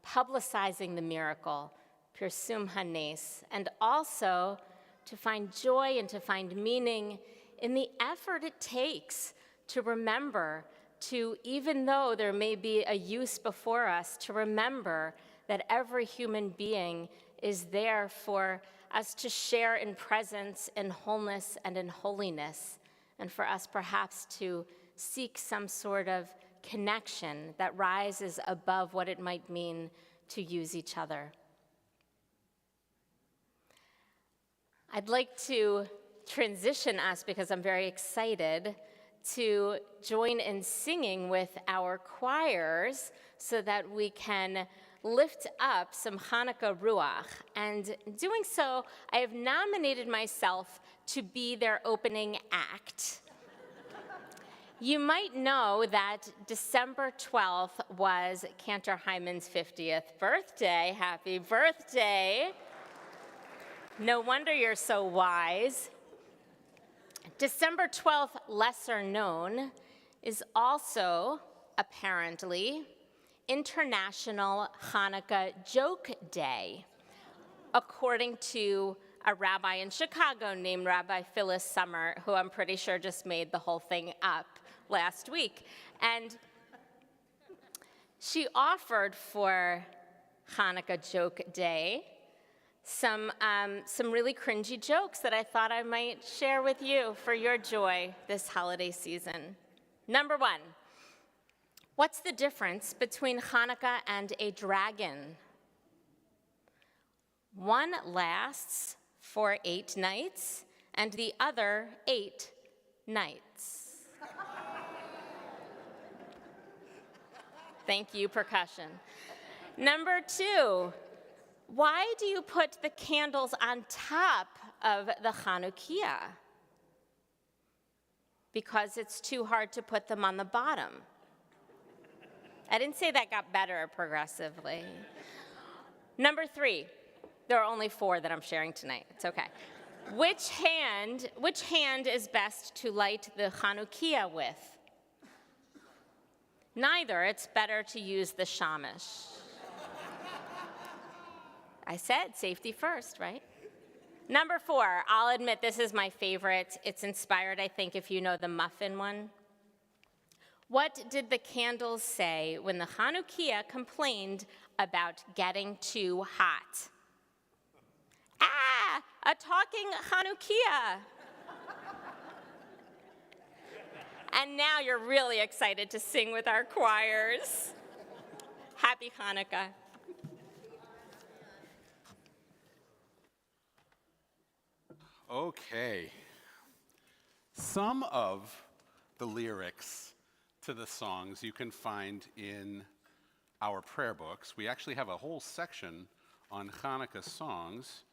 publicizing the miracle, Pirsum HaNes, and also to find joy and to find meaning in the effort it takes to remember to, even though there may be a use before us, to remember that every human being is there for us to share in presence, in wholeness, and in holiness, and for us perhaps to seek some sort of connection that rises above what it might mean to use each other. I'd like to transition us, because I'm very excited, to join in singing with our choirs so that we can lift up some Hanukkah Ruach. And doing so, I have nominated myself to be their opening act. You might know that December 12th was Cantor Hyman's 50th birthday. Happy birthday. No wonder you're so wise. December 12th, lesser known, is also, apparently, International Hanukkah Joke Day, according to a rabbi in Chicago named Rabbi Phyllis Summer, who I'm pretty sure just made the whole thing up last week. And she offered for Hanukkah Joke Day some really cringy jokes that I thought I might share with you for your joy this holiday season. Number one, what's the difference between Hanukkah and a dragon? One lasts for 8 nights, and the other 8 nights. Thank you, percussion. Number two, why do you put the candles on top of the Chanukiah? Because it's too hard to put them on the bottom. I didn't say that got better progressively. Number three, there are only 4 that I'm sharing tonight. It's okay. Which hand is best to light the Chanukiah with? Neither. It's better to use the shamash. I said safety first, right? Number 4, I'll admit this is my favorite. It's inspired, I think, if you know the muffin one. What did the candles say when the Chanukiah complained about getting too hot? Ah, a talking Chanukiah. And now you're really excited to sing with our choirs. Happy Hanukkah. Okay. Some of the lyrics to the songs you can find in our prayer books. We actually have a whole section on Hanukkah songs.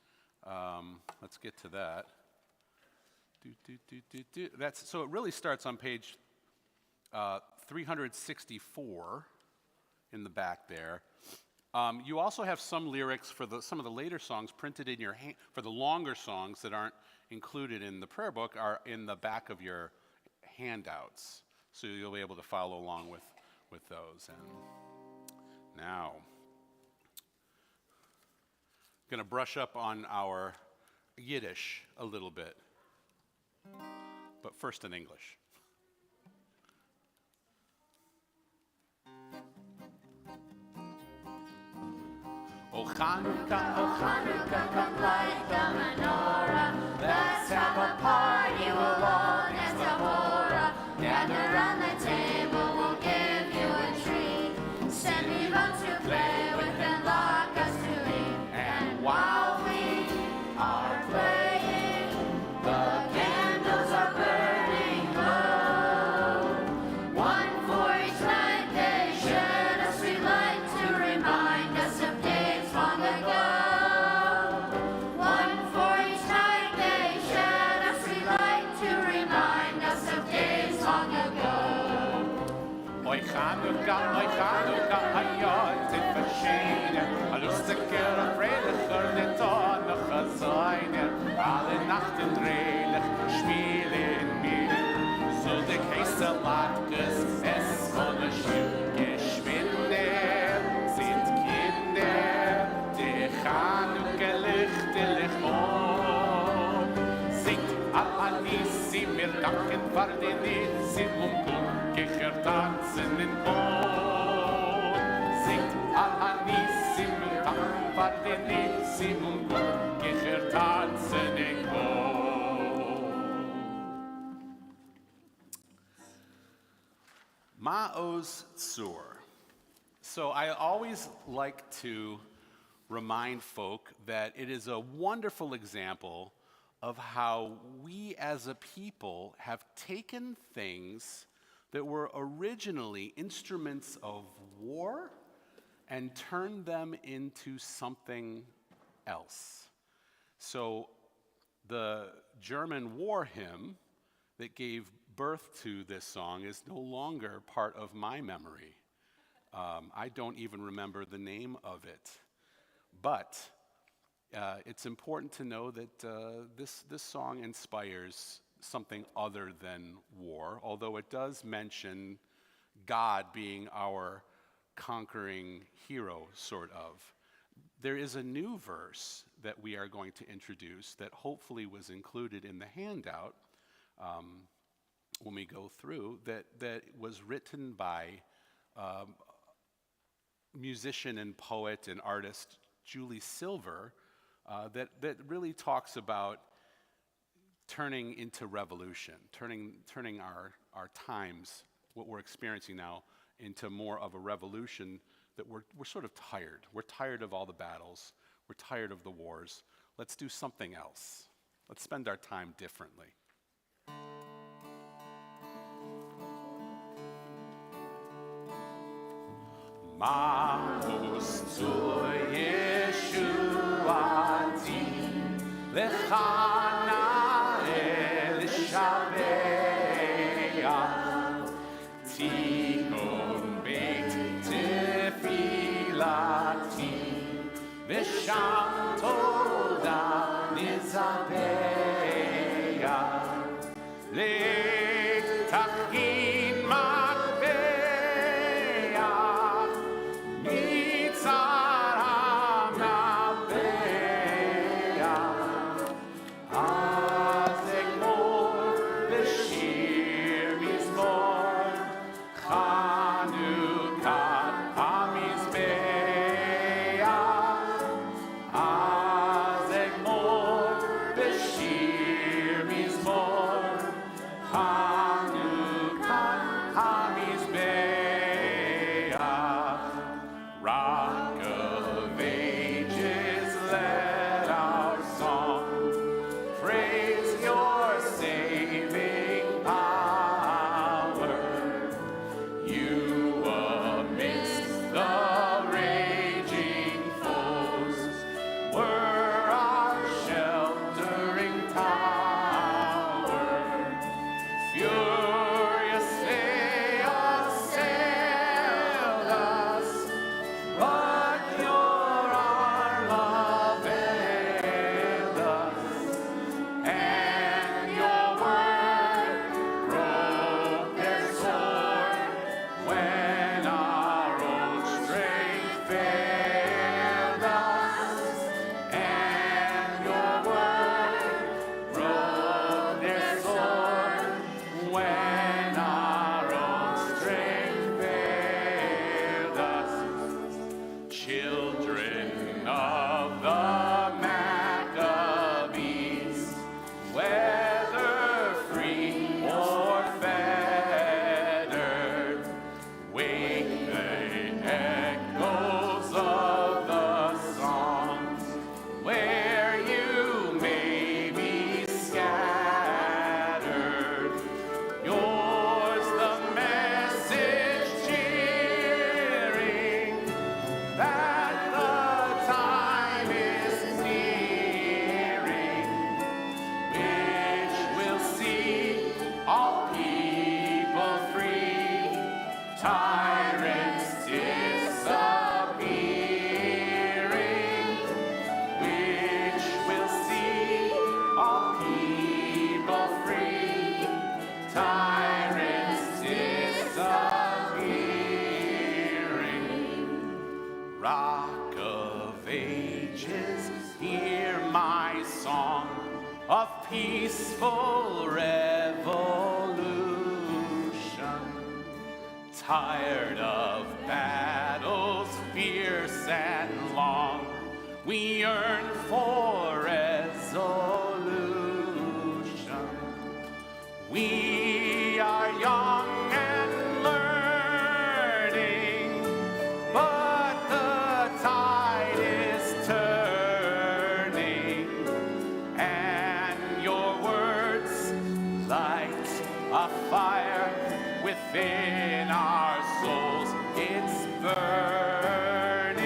Let's get to that. So it really starts on page 364 in the back there. You also have some lyrics for some of the later songs printed in your hand. For the longer songs that aren't included in the prayer book are in the back of your handouts. So you'll be able to follow along with those. And now, I'm going to brush up on our Yiddish a little bit, but first in English. O Hanukkah, come light the menorah. Let's have a party, we'll all dance the hora. Gather danken för din Simon Kicher tanzen in Bon. Singt Al-Hanissim, danken för din Simon Kicher tanzen in Bon. Ma'oz Tzur. So I always like to remind folk that it is a wonderful example of how we as a people have taken things that were originally instruments of war and turned them into something else. So the German war hymn that gave birth to this song is no longer part of my memory. I don't even remember the name of it. But it's important to know that this song inspires something other than war, although it does mention God being our conquering hero, sort of. There is a new verse that we are going to introduce that hopefully was included in the handout when we go through, that was written by musician and poet and artist Julie Silver, that really talks about turning into revolution, turning our times, what we're experiencing now, into more of a revolution that we're sort of tired. We're tired of all the battles. We're tired of the wars. Let's do something else. Let's spend our time differently. Ma'oz Tzur Yeshuati Lechana El Shabeach Tikon Beit Tefilati V'sham Toda Nizabeach Le'tachin Makbeach Mitzar HaMabeach Az Egmor V'shir Mizmor Chanukah HaMizbeach Az Egmor V'shir Mizmor Chanukah HaMizbeach. Rock of ages, let our song praise your saving power. You amidst the raging foes were our sheltering tower. Furiously assailed us, but your arm availed us, and your word broke their sword when our own strength failed us, and your word broke their sword when our own strength failed us. Children of the Maccabees, whether free or fettered, wake the echoes of the songs where you may be scattered. Yours the message cheering that the time is nearing, which will see all people free, tyrants disappearing, which will see all people free, tyrants disappearing. Rock of ages, hear my song of peaceful revelry. Tired of battles fierce and long, we yearn for resolution. We are young and learning, but the tide is turning, and your words light a fire within our souls. It's burning,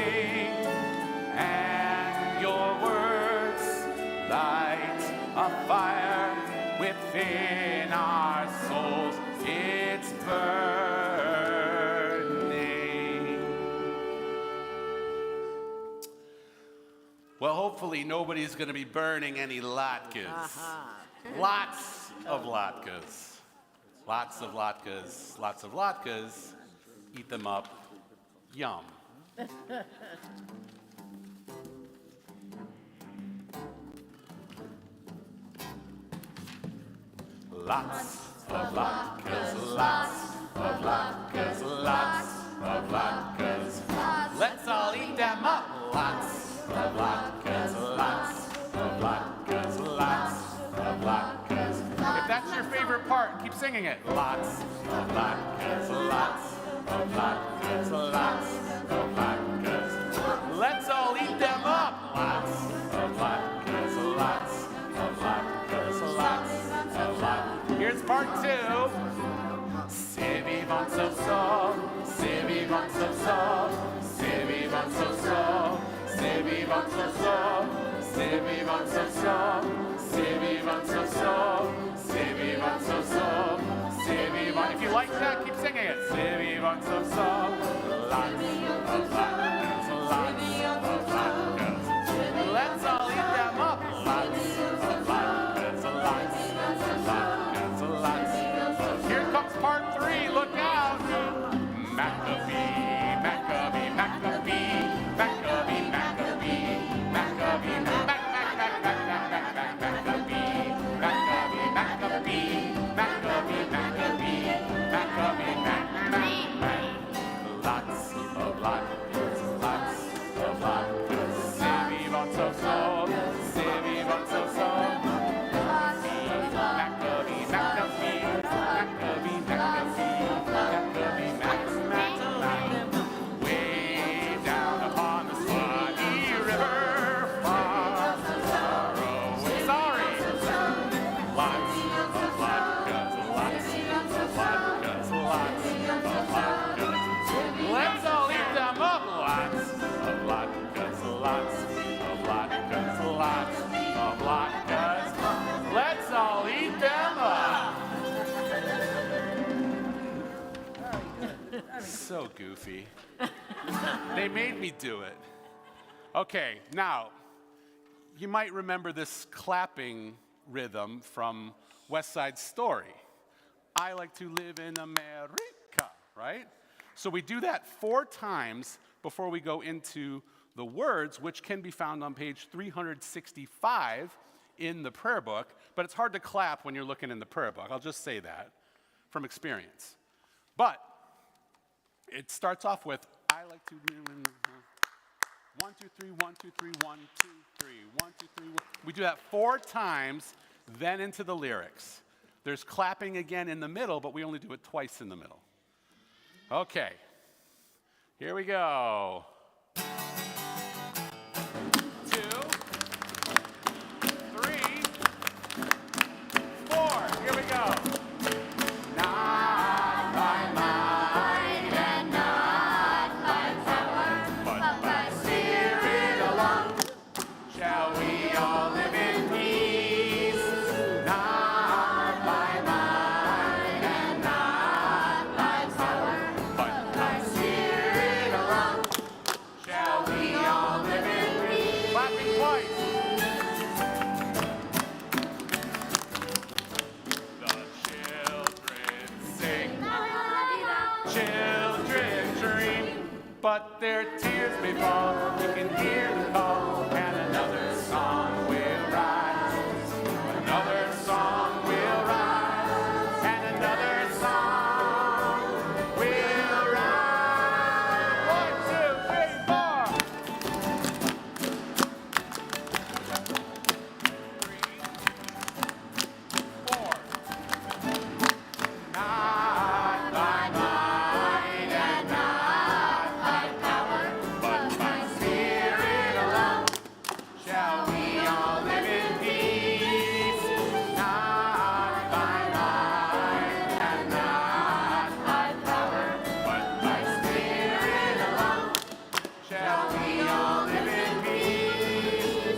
and your words light a fire within our souls. It's burning. Well, hopefully nobody's going to be burning any latkes. Lots of latkes. Lots of latkes. Lots of latkes. Eat them up. Yum. Lots of latkes, lots of latkes, lots of latkes. Let's all eat them up. Lots of latkes, lots of latkes, lots of latkes. If that's your favorite part, keep singing it. Lots of latkes, lots of latkes, lots of latkes. Let's all eat them up. Lots of latkes, lots of latkes, lots of latkes. Here's part 2. C'est vivant so so, c'est vivant so so, c'est vivant so so, c'est vivant so so, c'est vivant so so, c'est vivant so so, c'est vivant so so, c'est vivant. If you like that, keep singing it. C'est vivant so so, lots of latkes, lots of latkes. Let's all eat them up. Lots of latkes, lots of latkes, lots. Here comes part 3. Look out. Maccabee, Maccabee, Maccabee, Maccabee, Maccabee, Maccabee, Maccabee, Maccabee, Maccabee, Maccabee, Maccabee, Maccabee. Lots of latkes, lots of latkes. C'est vivant so so, c'est vivant so so. Maccabee, Maccabee, Maccabee, Maccabee, Maccabee, Maccabee. Way down upon the Swanee River, far away. Sorry. Lots of latkes, lots of latkes, lots of latkes. Let's all eat them up. Lots of latkes, lots of latkes, lots of latkes. Let's all eat them up. So goofy. They made me do it. Okay, now, you might remember this clapping rhythm from West Side Story. I like to live in America, right? So we do that 4 times before we go into the words, which can be found on page 365 in the prayer book, but it's hard to clap when you're looking in the prayer book. I'll just say that from experience. But it starts off with, I like to 1, 2, 3, 1, 2, 3, 1, 2, 3, 1, 2, 3. We do that 4 times, then into the lyrics. There's clapping again in the middle, but we only do it twice in the middle. Okay, here we go. 2, 3, 4. Here we go. Not by might and not by power, but by Spirit alone shall we all live in peace. Not by might and not by power, but by Spirit alone shall we all live in peace. Clapping twice. The children sing, children dream, but their tears may fall. You can hear the call, and another song will rise. Another song will rise, and another song will all live in peace.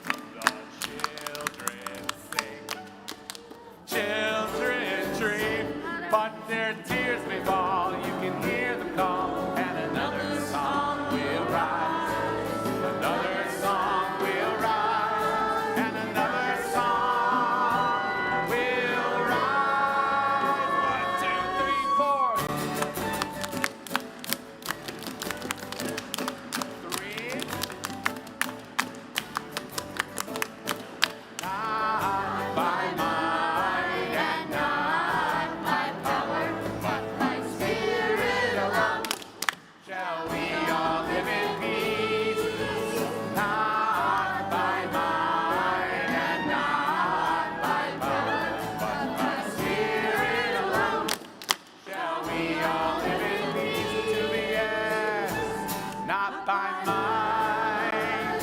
The children sing, children dream, but their tears may fall. You can hear them call, and another song will rise. Another song will rise, and another song will rise. 1, 2, 3, 4. 3. Not by might and not by power, but by Spirit alone shall we all live in peace. Not by might and not by power, but by Spirit alone shall we all live in peace to the end. Not by might,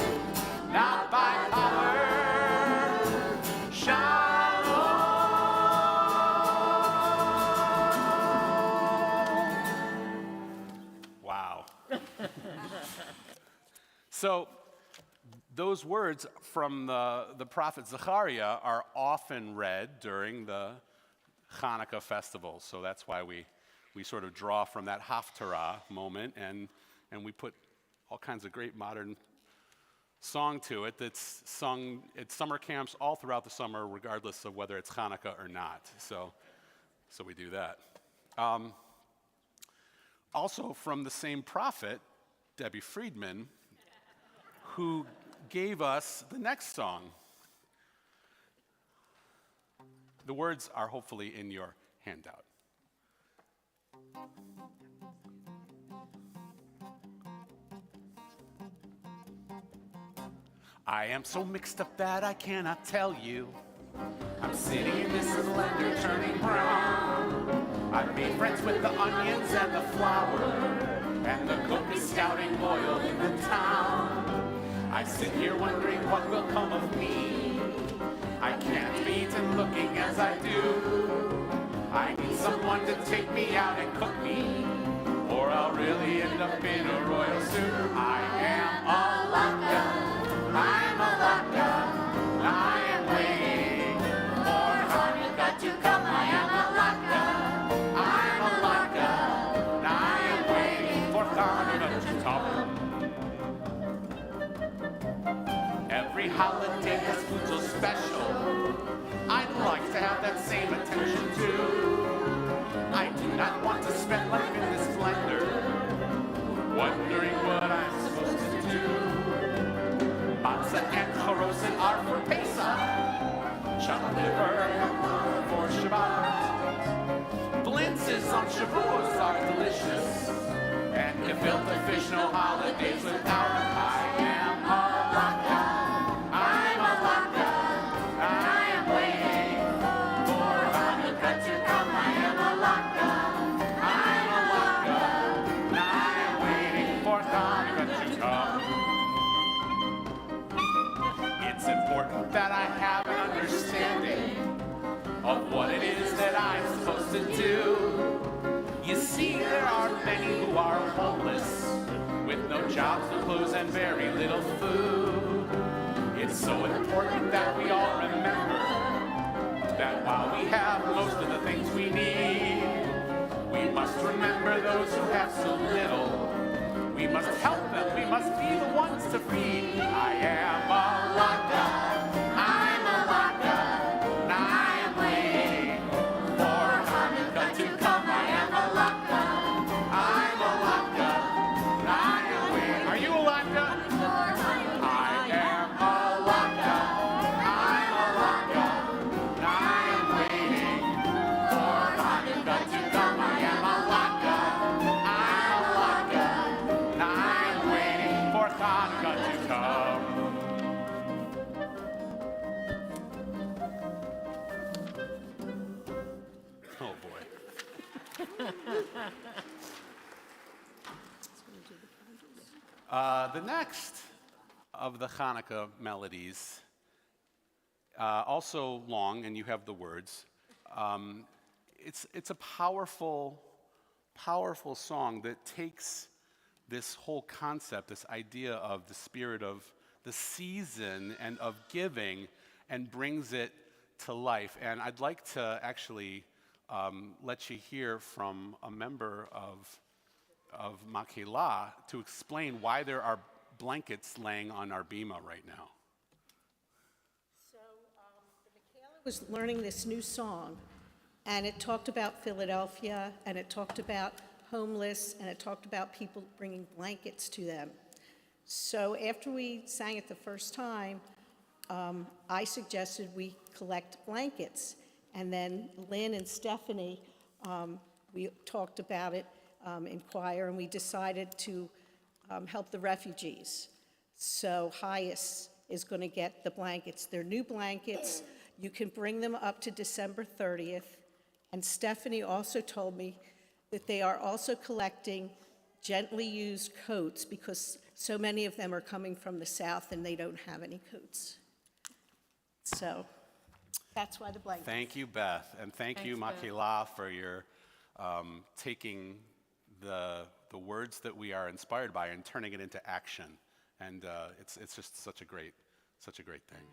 not by power. Wow. So those words from the prophet Zechariah are often read during the Hanukkah festival. So that's why we sort of draw from that Haftarah moment, and we put all kinds of great modern song to it that's sung at summer camps all throughout the summer, regardless of whether it's Hanukkah or not. So we do that. Also from the same prophet, Debbie Friedman, who gave us the next song. The words are hopefully in your handout. I am so mixed up that I cannot tell you. I'm sitting in this blender turning brown. I've made friends with the onions and the flour, and the cook is scouting oil in the town. I sit here wondering what will come of me. I can't be eaten looking as I do. I need someone to take me out and cook me, or I'll really end up in a royal suit. I am a laka, I'm a laka, I am waiting for Hanukkah to come. I am a laka, I'm a laka, I am waiting for Hanukkah to come. Every holiday has food so special. I'd like to have that same attention too. I do not want to spend life in this splendor, wondering what I'm supposed to do. Matzah and charoset are for Pesach, chopped liver for Shabbat. Blintzes on Shavuos are delicious, and gefilte fish, no holidays without. I am a laka, I'm a laka, I am waiting for Hanukkah to come. I am a laka, I'm a laka, I am waiting for Hanukkah to come. It's important that I have an understanding of what it is that I'm supposed to do. You see, there are many who are homeless, with no jobs, no clothes, and very little food. It's so important that we all remember that while we have most of the things we need, we must remember those who have so little. We must help them, we must be the ones to feed. I am a laka, I'm a laka, and I am waiting for Hanukkah to come. I am a laka, I'm a laka, and I am waiting. Are you a laka? I am a laka, I'm a laka, and I am waiting for Hanukkah to come. I am a laka, I'm a laka, and I am waiting for Hanukkah to come. Oh boy. The next of the Hanukkah melodies, also long, and you have the words. It's a powerful powerful song that takes this whole concept, this idea of the spirit of the season and of giving, and brings it to life. And I'd like to actually let you hear from a member of Makela to explain why there are blankets laying on our bima right now. So Michaela was learning this new song, and it talked about Philadelphia, and it talked about homeless, and it talked about people bringing blankets to them. So after we sang it the first time, I suggested we collect blankets. And then Lynn and Stephanie, we talked about it in choir, and we decided to help the refugees. So Hyas is going to get the blankets. They're new blankets. You can bring them up to December 30th. And Stephanie also told me that they are also collecting gently used coats because so many of them are coming from the south and they don't have any coats. So that's why the blankets. Thank you, Beth, and thank you, Thanks, Beth. Makela, for your taking the words that we are inspired by and turning it into action. And it's just such a great thing.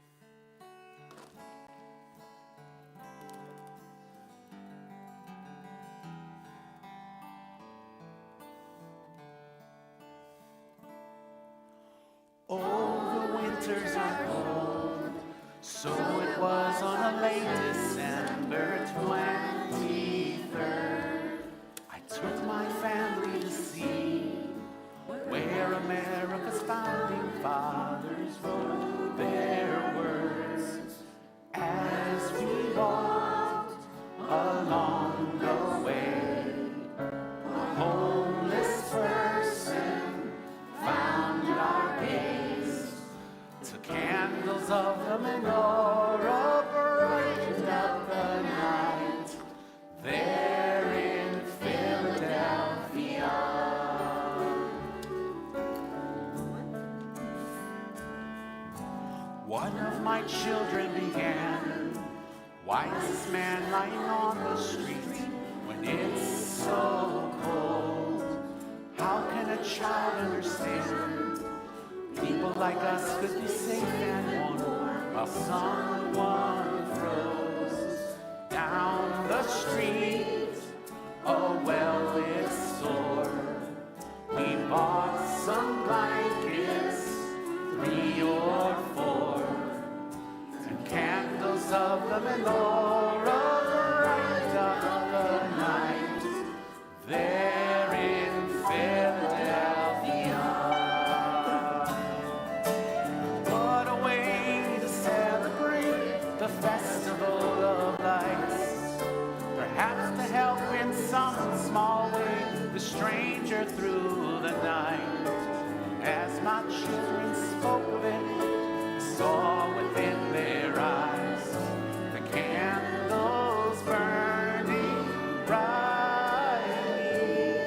Oh, the winters are cold, so it was on a late December 23rd. I took my family to see where America's founding fathers wrote their words as we walked along the way. A homeless person found our gaze, took candles of the menorah, brightened up the night there in Philadelphia. One of my children began, why is this man lying on the street when it's so cold? How can a child understand? People like us could be safe and warm while someone froze down the street. A well-lit store. We bought some blankets, 3 or 4, and candles of the menorah bright up the night there in Philadelphia. What a way to celebrate the Festival of Lights. Perhaps to help in some small way the stranger through the night. As my children spoke of it, I saw within their eyes the candles burning brightly.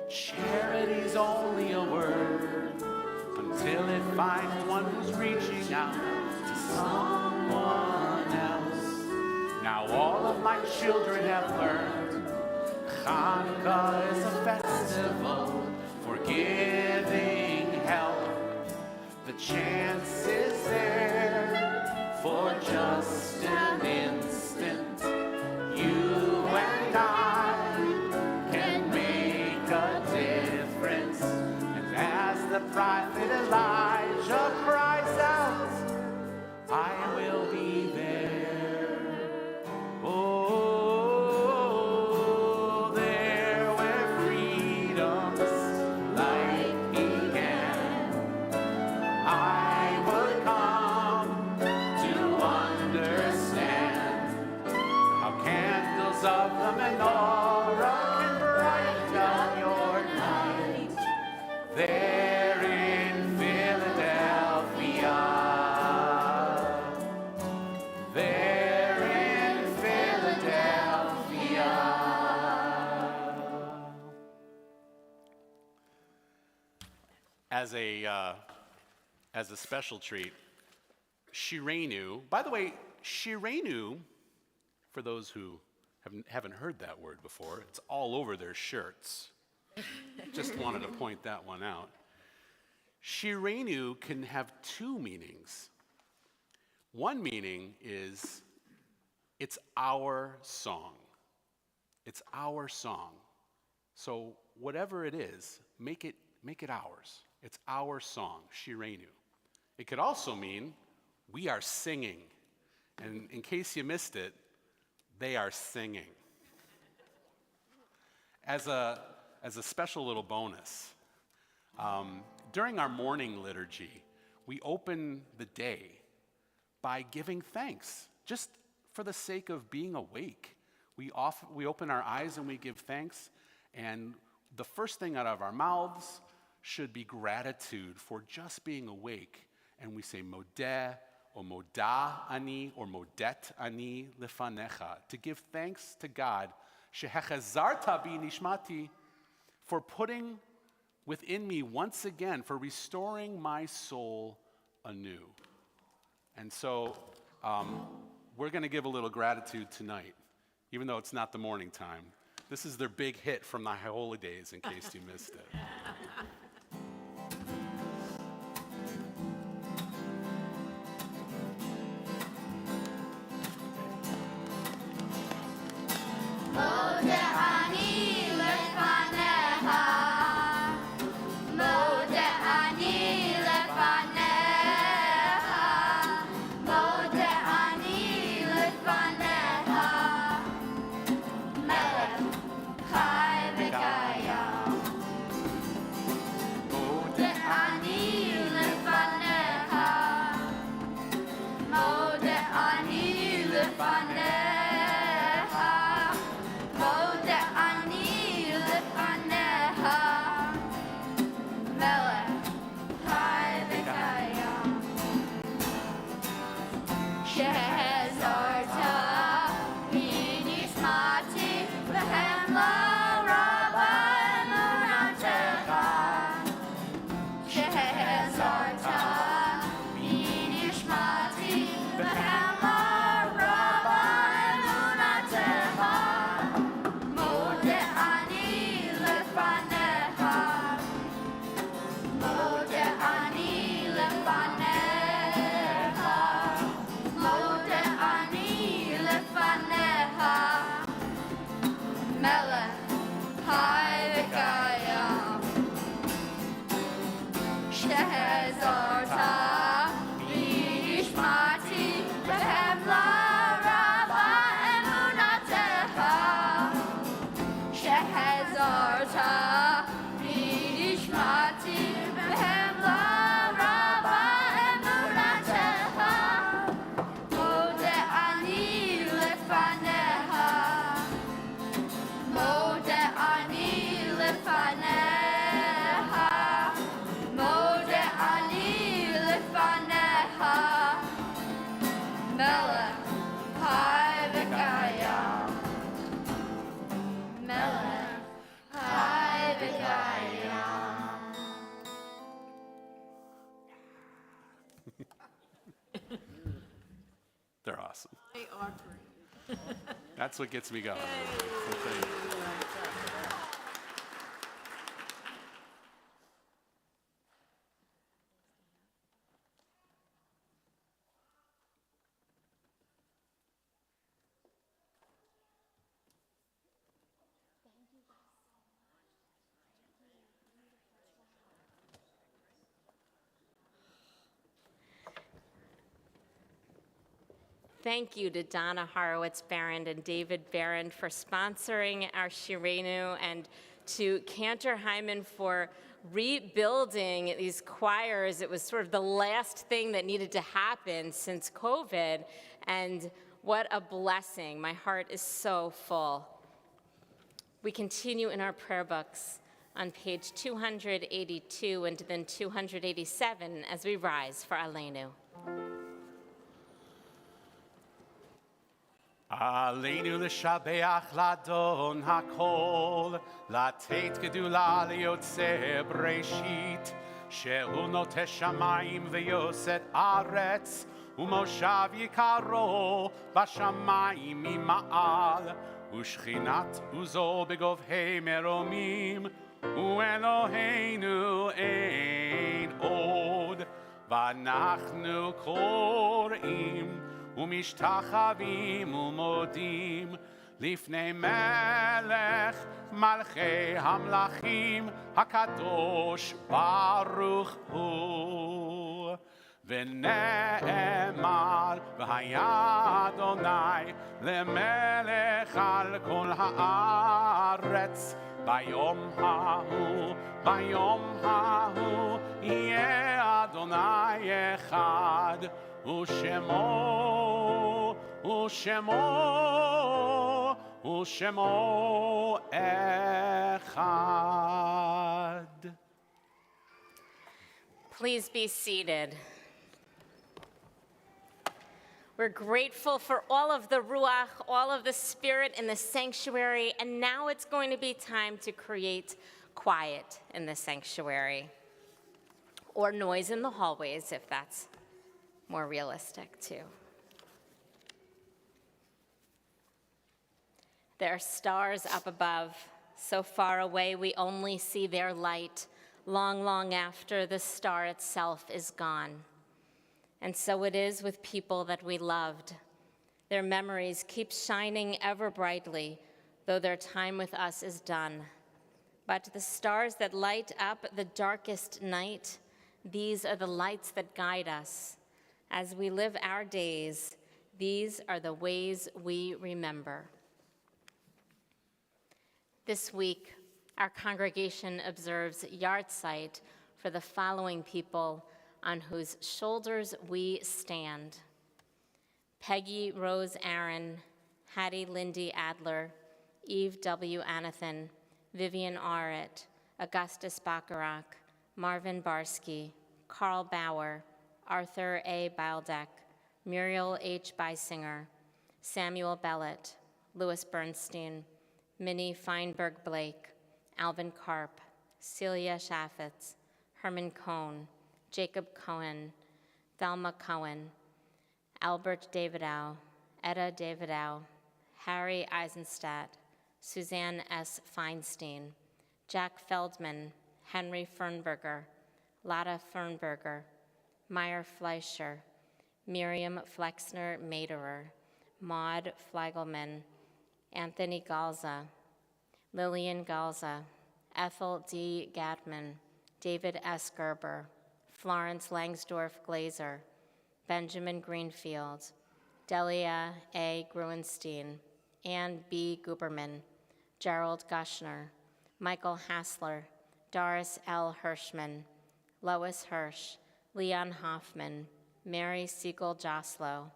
Charity's only a word until it finds one who's reaching out to someone else. Now all of my children have learned Hanukkah is a festival for giving help. The chance is there for just an instant. You and I can make a difference. And as the prophet Elijah cries out, I will be there. Oh, there where freedom's light began, I would come to understand how candles of the menorah can brighten up your night there in Philadelphia. There in Philadelphia. As a special treat, Shirenu. By the way, Shirenu, for those who haven't heard that word before. It's all over their shirts. Just wanted to point that one out. Shirenu can have two meanings. One meaning is it's our song. It's our song. So whatever it is, make it ours. It's our song, Shirenu. It could also mean we are singing. And in case you missed it, they are singing. As a special little bonus, during our morning liturgy, we open the day by giving thanks, just for the sake of being awake. We open our eyes and we give thanks, and the first thing out of our mouths should be gratitude for just being awake. And we say modeh, or modah ani, or modet ani lefanecha, to give thanks to God, shehechazarta bi nishmati, for putting within me once again, for restoring my soul anew. And so we're going to give a little gratitude tonight, even though it's not the morning time. This is their big hit from the holy days, in case you missed it. They're awesome. They are great. That's what gets me going. So thank you. Thank you to Donna Horowitz-Barrand and David Barrand for sponsoring our Shirenu, and to Cantor Hyman for rebuilding these choirs. It was sort of the last thing that needed to happen since COVID, and what a blessing. My heart is so full. We continue in our prayer books on page 282 and then 287 as we rise for Aleinu. Aleinu l'shabeach l'adon hakol, לתת גדולה ליוצא בראשית, שהוא נוטה שמיים ויוסד ארץ, ומושב יקרו בשמיים ממעל, ושכינת עוזו בגובהי מרומים, ואלוהינו אין עוד. ואנחנו קוראים ומשתחווים ומודים לפני מלך מלכי המלכים הקדוש ברוך הוא. ונאמר והיה אדוני למלך על כל הארץ ביום ההוא יהיה אדוני אחד ושמו אחד. Please be seated. We're grateful for all of the Ruach, all of the Spirit in the sanctuary, and now it's going to be time to create quiet in the sanctuary, or noise in the hallways if that's more realistic too. There are stars up above, so far away we only see their light long, long after the star itself is gone. And so it is with people that we loved. Their memories keep shining ever brightly, though their time with us is done. But the stars that light up the darkest night, these are the lights that guide us. As we live our days, these are the ways we remember. This week, our congregation observes yahrzeit for the following people on whose shoulders we stand: Peggy Rose Aaron, Hattie Lindy Adler, Eve W. Anathan, Vivian Arrett, Augustus Bacharach, Marvin Barsky, Carl Bauer, Arthur A. Baldeck, Muriel H. Beisinger, Samuel Bellett, Louis Bernstein, Minnie Feinberg Blake, Alvin Karp, Celia Chaffetz, Herman Cohn, Jacob Cohen, Thelma Cohen, Albert Davidow, Etta Davidow, Harry Eisenstadt, Suzanne S. Feinstein, Jack Feldman, Henry Fernberger, Lotta Fernberger, Meyer Fleischer, Miriam Flexner Maderer, Maud Fleigelman, Anthony Galza, Lillian Galza, Ethel D. Gatman, David S. Gerber, Florence Langsdorff Glazer, Benjamin Greenfield, Delia A. Gruenstein, Ann B. Guberman, Gerald Gushner, Michael Hassler, Doris L. Hirschman, Lois Hirsch, Leon Hoffman, Mary Siegel Joslow,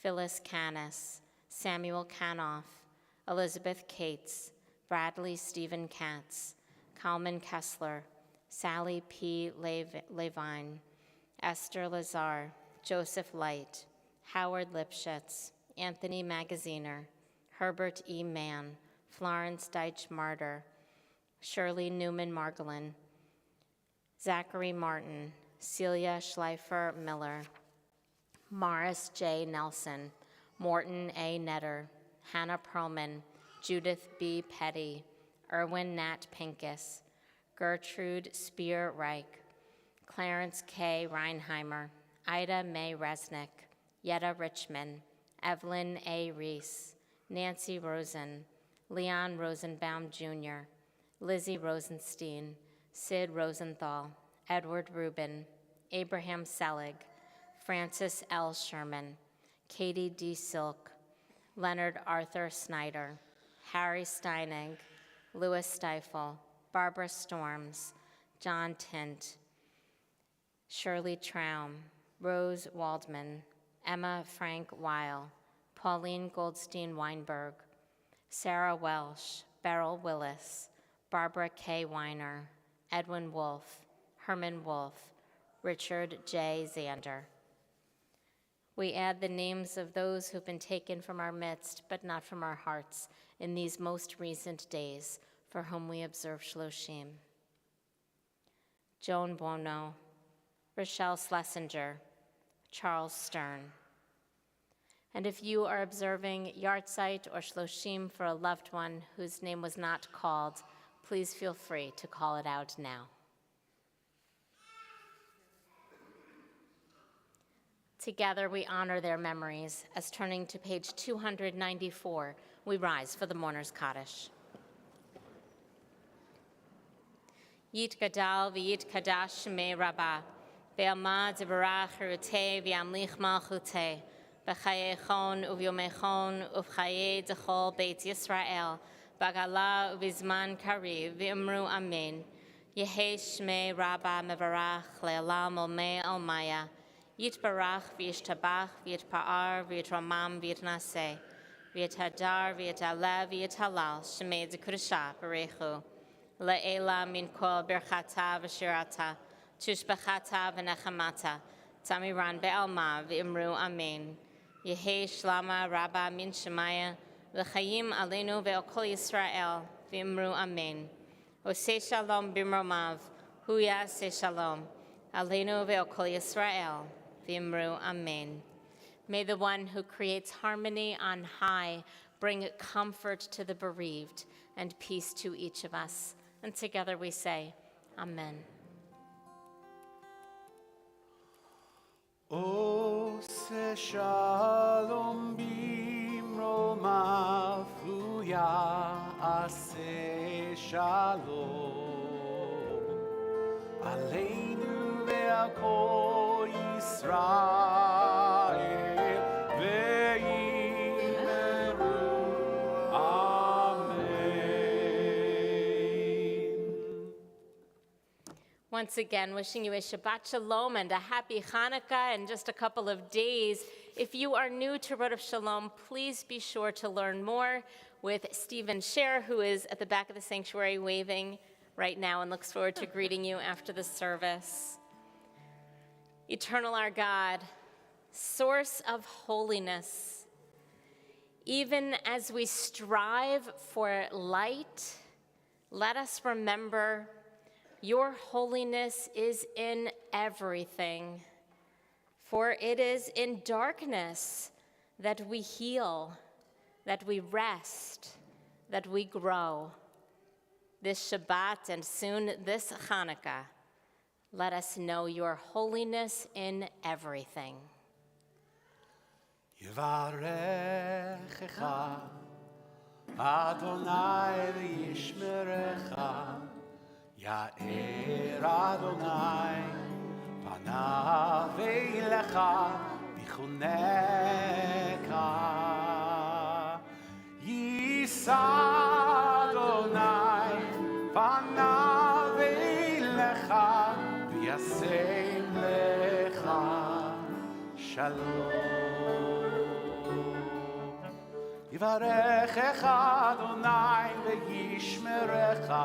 Phyllis Canis, Samuel Canoff, Elizabeth Cates, Bradley Stephen Katz, Kalman Kessler, Sally P. Levine, Esther Lazar, Joseph Light, Howard Lipschitz, Anthony Magaziner, Herbert E. Mann, Florence Deitch Martyr, Shirley Newman Margolin, Zachary Martin, Celia Schleifer Miller, Morris J. Nelson, Morton A. Netter, Hannah Perlman, Judith B. Petty, Erwin Nat Pincus, Gertrude Spear Reich, Clarence K. Reinheimer, Ida Mae Resnick, Yetta Richmond, Evelyn A. Reese, Nancy Rosen, Leon Rosenbaum Jr., Lizzie Rosenstein, Sid Rosenthal, Edward Rubin, Abraham Selig, Francis L. Sherman, Katie D. Silk, Leonard Arthur Snyder, Harry Steinig, Louis Stifel, Barbara Storms, John Tint, Shirley Traum, Rose Waldman, Emma Frank Weil, Pauline Goldstein Weinberg, Sarah Welsh, Beryl Willis, Barbara K. Weiner, Edwin Wolfe, Herman Wolfe, Richard J. Zander. We add the names of those who've been taken from our midst, but not from our hearts, in these most recent days, for whom we observe Shloshim. Joan Bono, Rochelle Schlesinger, Charles Stern. And if you are observing Yartzeit or Shloshim for a loved one whose name was not called, please feel free to call it out now. Together we honor their memories as, turning to page 294, we rise for the Mourner's Kaddish. Yit Gadal v'yit Kadash Shemei Rabbah, ve'alma d'barach cherutei v'yamlich malchutei, v'chayechon u'vyomechon u'v'chayei d'chol Beit Yisrael, b'gala u'vizman kariv v'imru amen. Yehei Shemei Rabbah mevarach le'olam olmei almaya, Yitbarach v'yishtabach v'yitpa'ar v'yitramam v'yitnaseh, v'yithadar v'yitalev v'yithalal shemei d'kudashah barechu, le'ela min kol birchata v'shirata, tushbachata v'nechamata, tamiran be'alma v'imru amen. Yehei shlama rabba min shemaya, v'chayim aleinu ve'okol Yisrael v'imru amen. Oseh shalom b'mromav, hu yaseh shalom, aleinu ve'okol Yisrael v'imru amen. May the one who creates harmony on high bring comfort to the bereaved and peace to each of us. And together we say, Amen. Oseh shalom b'mromav, hu yaseh shalom, aleinu ve'al kol Yisrael ve'yimeru. Amen. Once again, wishing you a Shabbat Shalom and a happy Hanukkah in just a couple of days. If you are new to Road of Shalom, please be sure to learn more with Stephen Scher, who is at the back of the sanctuary waving right now and looks forward to greeting you after the service. Eternal our God, source of holiness, even as we strive for light, let us remember your holiness is in everything, for it is in darkness that we heal, that we rest, that we grow. This Shabbat and soon this Hanukkah, let us know your holiness in everything. Yivarechecha Adonai v'yishmerecha, Ya'er Adonai panav elecha v'chuneka, Yisa Adonai panav elecha v'yasem lecha shalom. Yivarechecha Adonai v'yishmerecha,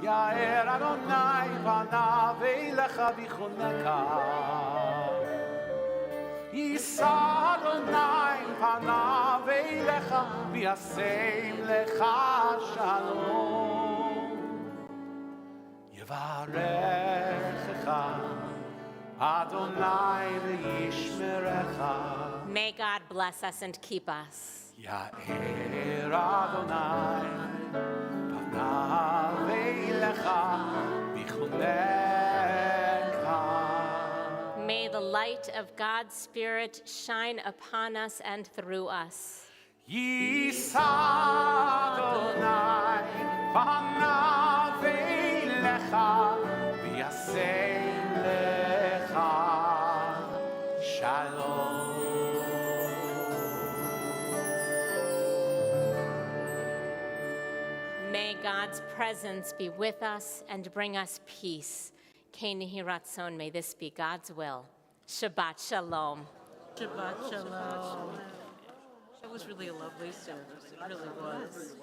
Ya'er Adonai panav elecha v'chuneka, Yisa Adonai panav elecha v'yasem lecha shalom. Yivarechecha Adonai v'yishmerecha. May God bless us and keep us. Ya'er Adonai panav elecha v'chuneka. May the light of God's Spirit shine upon us and through us. Yisa Adonai panav elecha v'yasem lecha shalom. May God's presence be with us and bring us peace. Kei Nihi Ratzon, may this be God's will. Shabbat Shalom. Shabbat Shalom. That was really a lovely service. It really was.